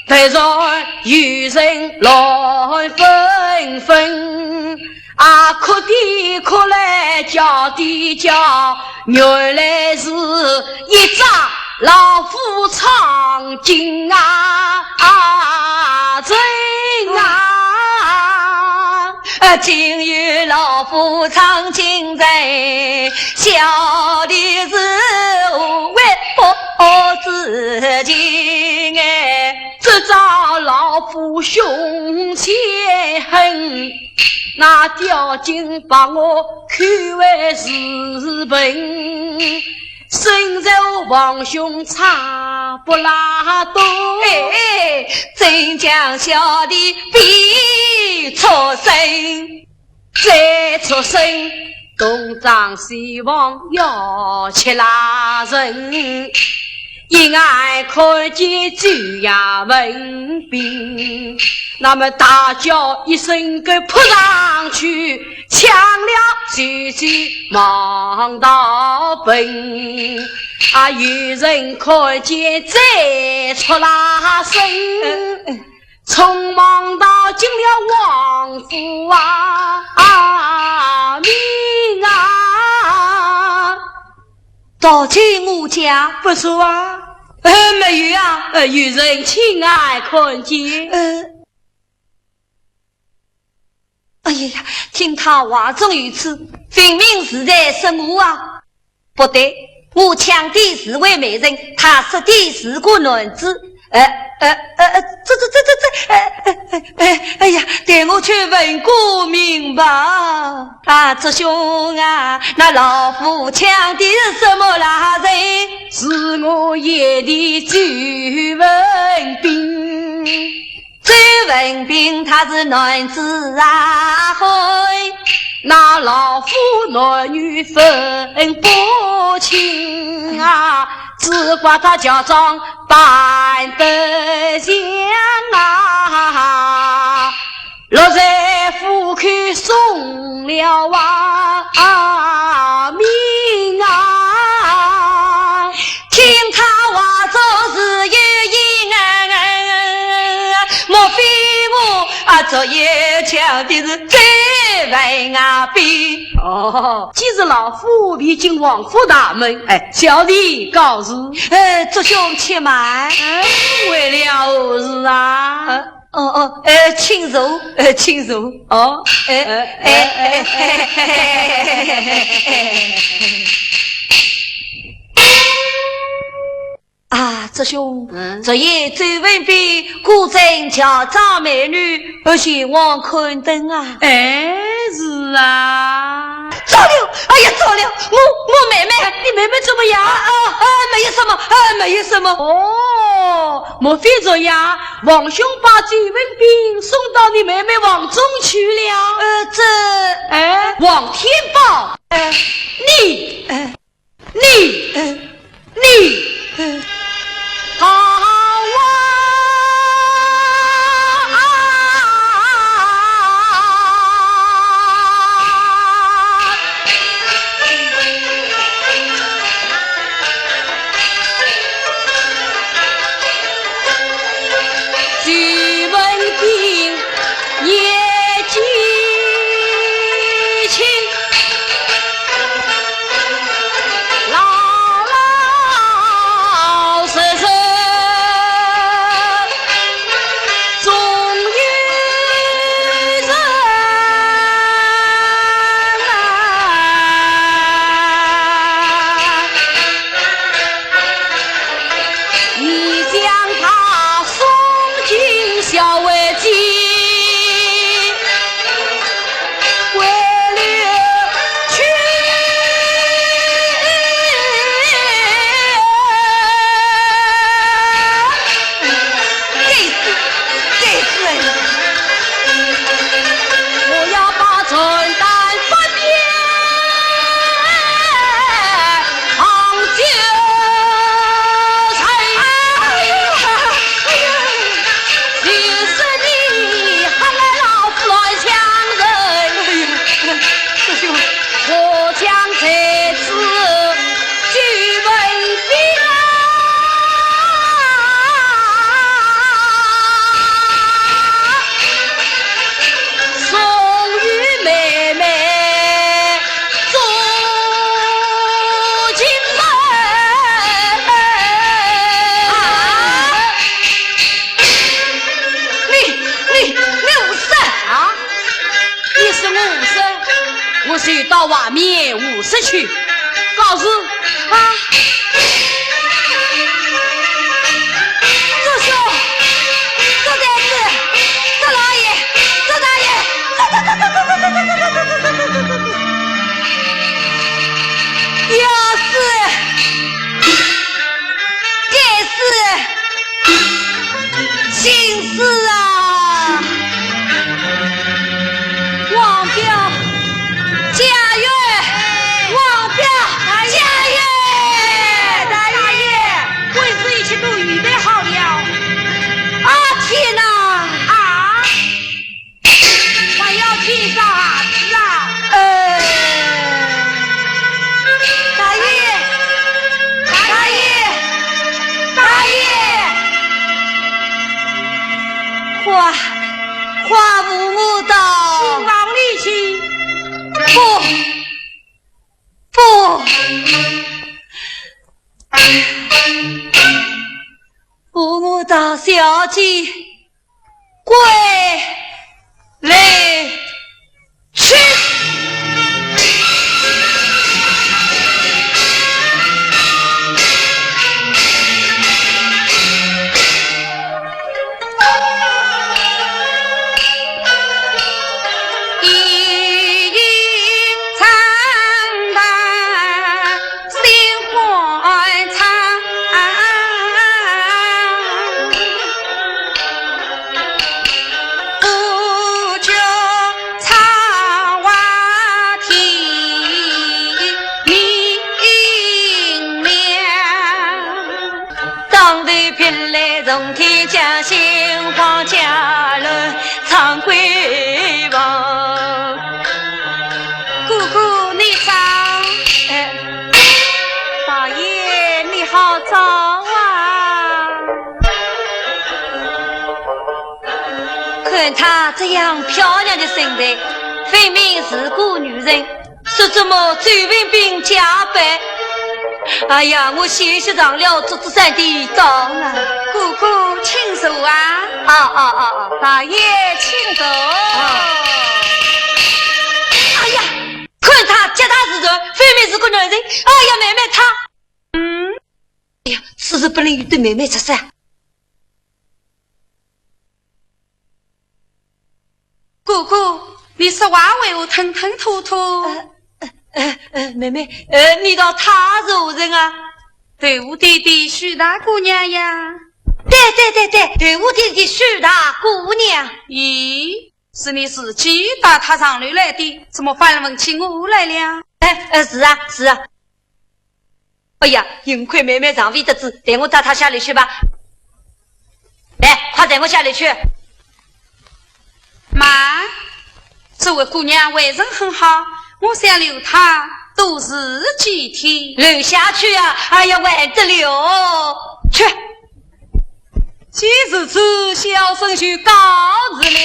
突然有人来纷纷，啊，哭的哭来叫的叫，原来是一张老夫唱经啊真啊。今日老夫唱经在，小的是为我自己哎，这招老夫胸前恨，那吊金把我看为是本，身受王兄差不拉多，真将小的逼出生，再出生东张西望要吃拉人，一眼看见就要问病，那么大叫一声给扑上去，抢了急急忙到奔，啊，有人看见再出拉身，匆忙到进了王府啊命啊，
到进我家
不说啊，没有啊，有人亲爱看见，
哎呀，听他话中有刺，分明是在说我啊！不对，我抢的是位美人，他说的是个男子。哎呀，带我去问个明白啊！这兄啊，那老夫抢的是什么拉人？
是我爷的周文斌。
周文斌他是男子啊，嘿，
那老夫男女分不清啊，只怪他家长办得香啊，落在府口送了命啊，
听他话就是有因莫非我昨夜抢的是周文啊兵？
既是老夫必进王府大门，小弟告辞。
祝兄且慢，
为了何事啊？
请坐，请坐。啊，这兄，昨夜周文斌果真乔装美女，而前往看灯啊！
是啊。
糟了！哎呀，糟了！我妹妹，
你妹妹怎么样？
没有什么，没有什么。
哦，莫非这样，王兄把周文斌送到你妹妹王中去了？王天宝，你好
我将才子举为兵啊！送与妹妹做进门啊！你无声啊！你是无声，我需到外面无声去告诉啊！周兄，周太子，周老爷，周大爷，走！要是这是心事啊！王彪，家园，王彪，家园，大爷，为此一切都预备好了。啊天哪！啊！还要听啥子啊？大爷，大爷，大爷，话母母道，新郎离去。父母到小姐归来去。从天降星光家人唱归王，姑姑你早，大爷你好早啊！看她这样漂亮的身材，分明是个女人，是怎么周文斌加班？哎呀，我歇息上了桌子上的当啊！姑姑请坐啊！大爷请坐。哎呀，看他脚踏实地，分明是个男人。哎呀，妹妹她，哎呀，此事不能与对妹妹出声。姑姑，你说话为我吞吞吐吐。妹妹，你道她是何人啊？对我弟弟许大姑娘呀。对我弟弟许大姑娘。咦，是你自己打他上楼来的，怎么反问起我来了？是啊。哎呀，幸亏妹妹上位得知，带我带她下来去吧。来，快带我下来去。妈，这位姑娘为人很好，我想留她多日几天。留下去啊！哎呀，完得了，去。几日子小生就告辞了。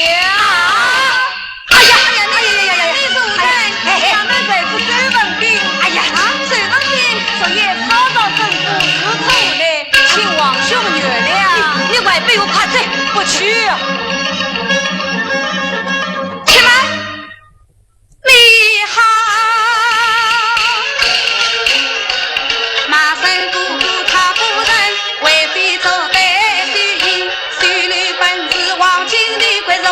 哎呀！你是谁？咱们在府周文斌。哎呀，周文斌昨夜操到政府司头来，请王兄原谅。你快被我怕罪，不去。且慢，你好。马生姑姑他夫人为非做对。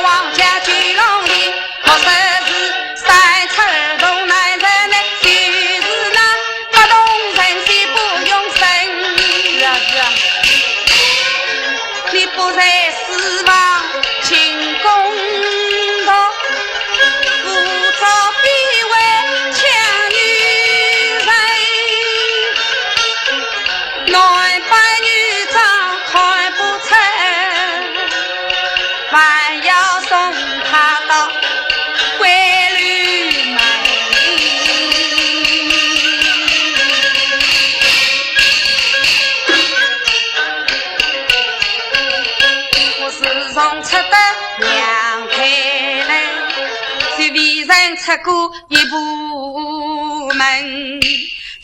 王家聚拢里，我说是三尺东南人。出过一部门，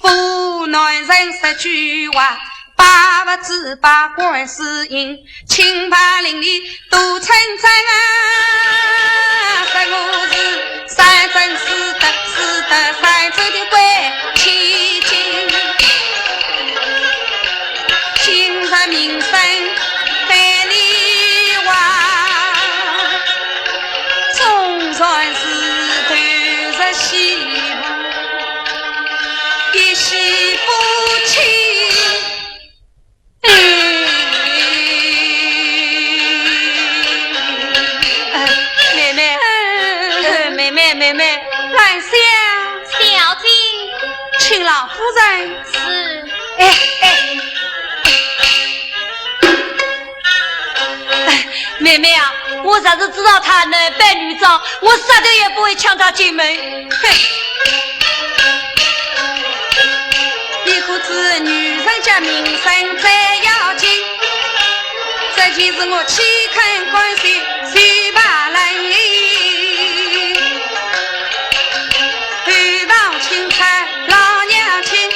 府内人说句话，把不知把官司赢，清白伶俐都称赞啊！这我是三真四德三州的关千金，今日名声百里华，总算是头着媳妇，一媳妇亲。妹，兰香，
小姐，
请老夫人。
是。
妹妹啊，我咋是知道他能扮女装，我杀掉也不会抢他进门。
哼，一个子女人家名声最要紧，这件事我岂肯关心谁把人？青菜老娘亲，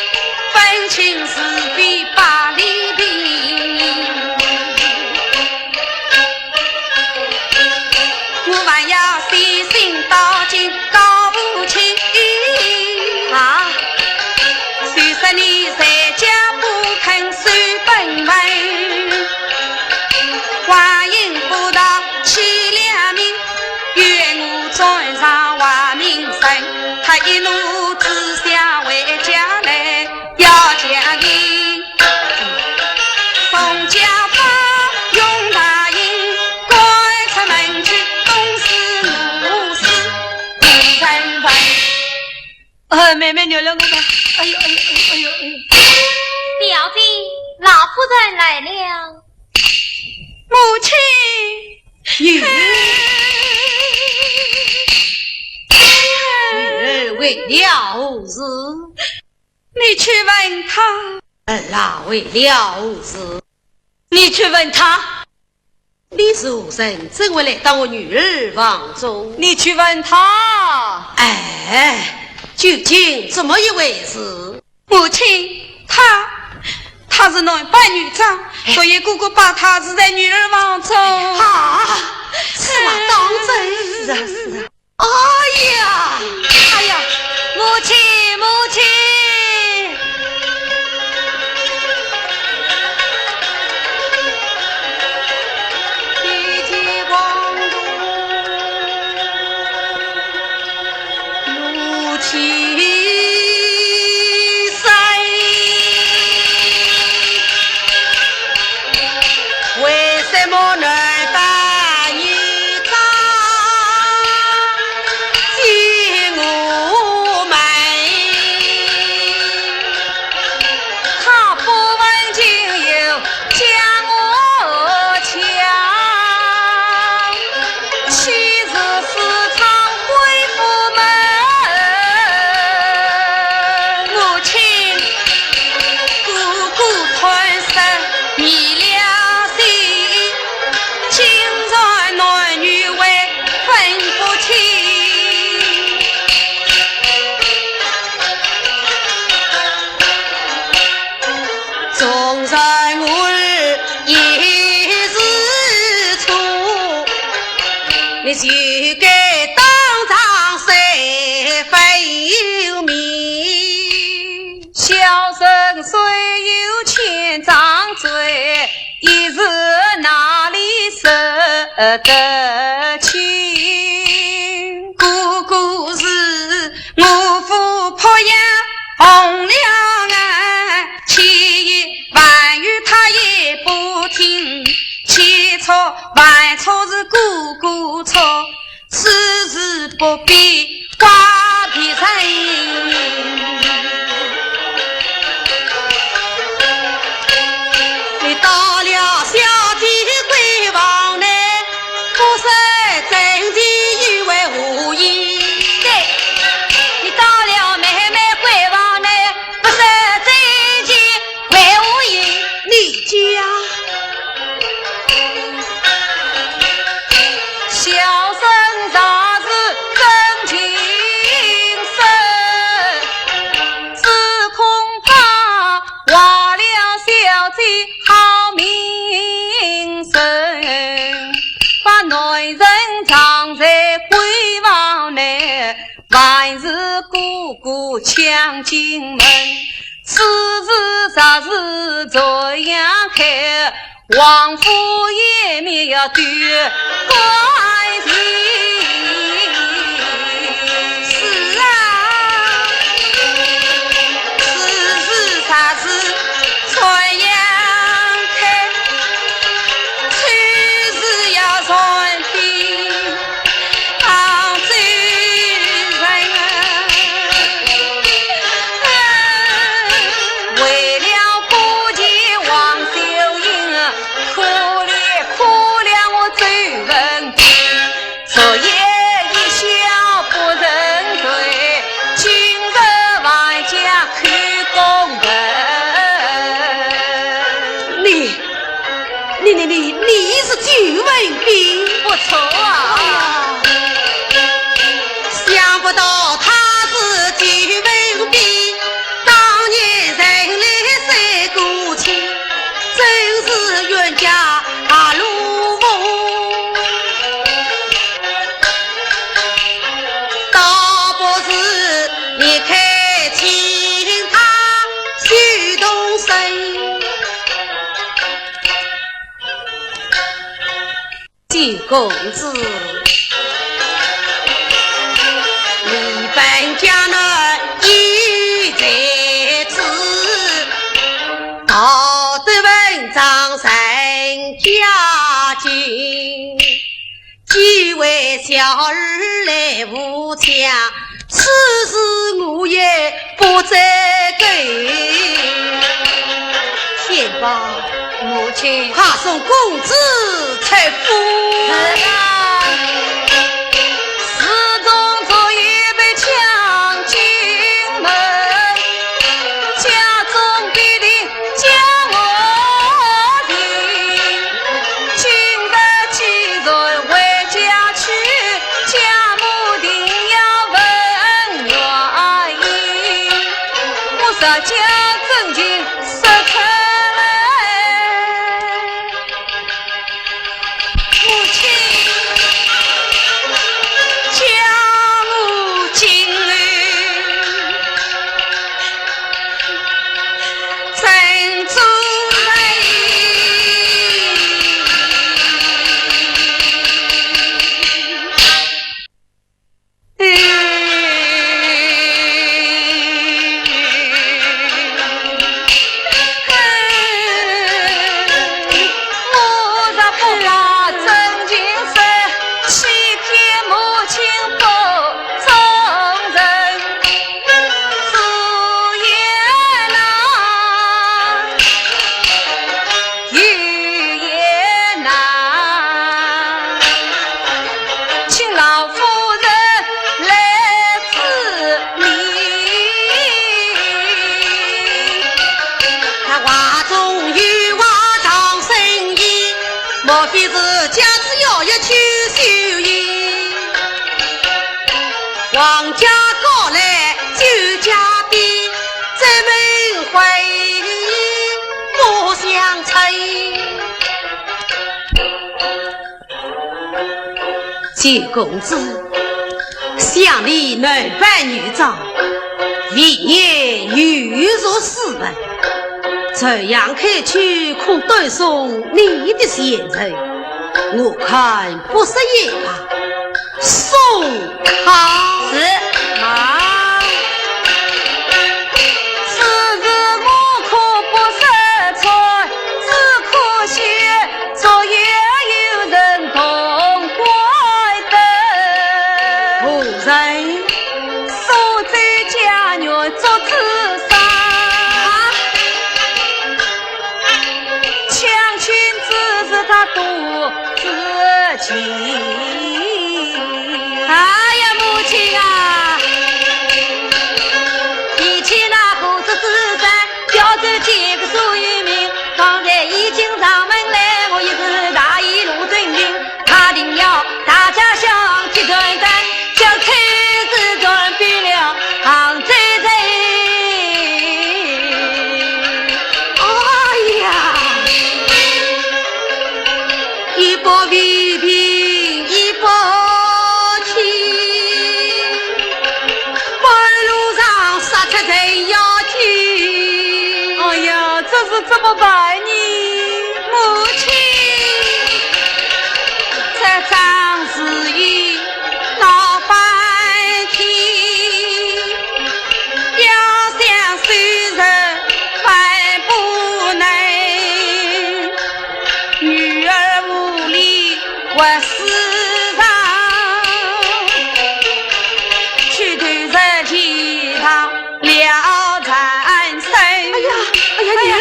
分清是非把利弊，我还要细心到尽搞不清啊！虽说你在家不肯守本分，话音不到起两名，愿我转上华名声，他一怒之下回家来要讲义，宋家发用大印，赶出门去东施怒施不成文。
妹妹扭了我吧，哎呦！
小姐，老夫人来了。
母亲，
女儿为了事，
你去问他。
儿为了事，你去问他。李主任怎会来到我女儿房中？
你去问他。
究竟怎么一回事？
母亲，他是能扮女装，所以姑姑把他是在女儿房中。
是啊，当真是啊。哎呀，母亲。
就该当场谁非有名，小生虽有千丈罪，一时哪里舍得清？姑姑是我父婆养红娘啊，千言万语他也不听，千错万错是姑姑错，此事不必挂别人。你到了小弟闺房内，不是真的以为无意。
对，你到了妹妹闺房内，不是真的为无意。
你家小生啥是真情抢进门，此事啥事这样开，王府也没有对怪人。
是啊，此事啥事这样开，去是要传递杭州人。
为了顾及王秀英，可怜可怜我周文斌，昨夜一笑不认罪，今日万家看公本。
你是周文斌，
不错啊！
想不到他是周文斌，当年人来三过亲，真是冤家路风。倒不是你开请他许东生，
周公子。
你本家呢已在此，道德文章人家境，几位小儿来无强，此事我也不责给。
天宝，母亲
怕送公子财富。
是啊，始终昨夜被抢进门，家中必定将我停。今日既然回家去，家母定要问原因。我撒娇真情说出来。母亲，家母今日真主我若不把真情说，欺骗母亲不忠人，自也难，语也难，请老夫人来治理。
他话中有话长生意，莫非是家子要去修医？王家高来就家比，这门会不相催。
周公子，乡里男扮女装，一年欲入4文，这样看去可对送你的贤人，我看不是也罢，送他。
是妈，此事我可不识错，只可惜昨夜有人同怪的。
夫人，
苏州家女做自杀，强亲只是他独自情。
哎呀，母亲啊，提起那父子之战，标准几个苏于民，刚才已经上门来，我一个大义路真经，他定要大家相提团战，将妻子转变了杭州人。哎呀，一波未平一波起，半路上杀
是怎么办呢？母亲，这桩事已闹翻天，要想虽然万不能，女儿无力我世上，去投入天堂了残生。
哎呀，女儿，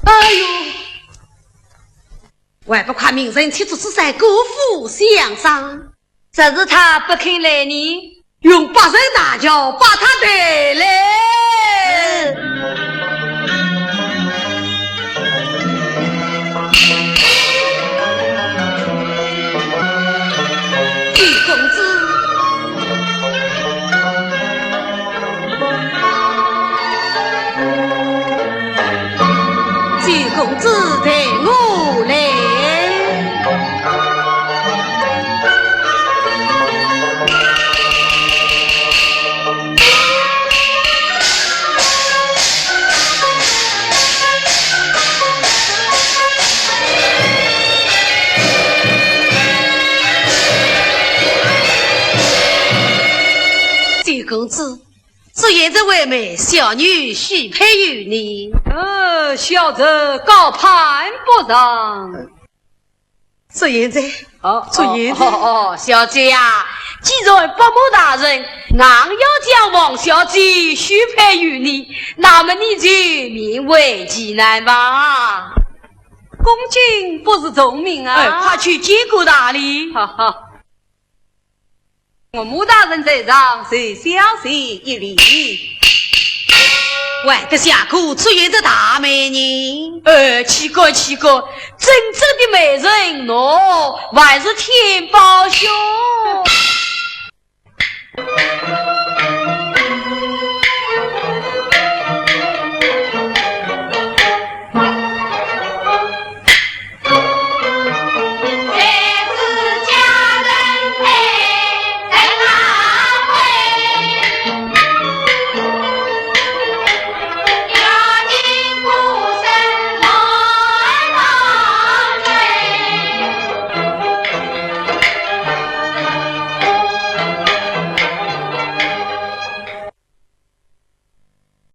哎呦，还不快命人提出此事，辜负相商。
这是他不肯来呢，
用八人大轿把他带来。季公子，季公子带我来。公子，只言这位妹小女许配于你。
小子高攀不上。
这言在，
小姐呀，既然伯母大人硬要将王小姐许配于你，那么你就勉为其难吧。公瑾不是聪明啊，
快去见过大礼。
哈哈。我穆大人在上，谁小谁一礼。
外的下苦出现这大美人。
奇怪，真正的美人，喏，还是天宝兄。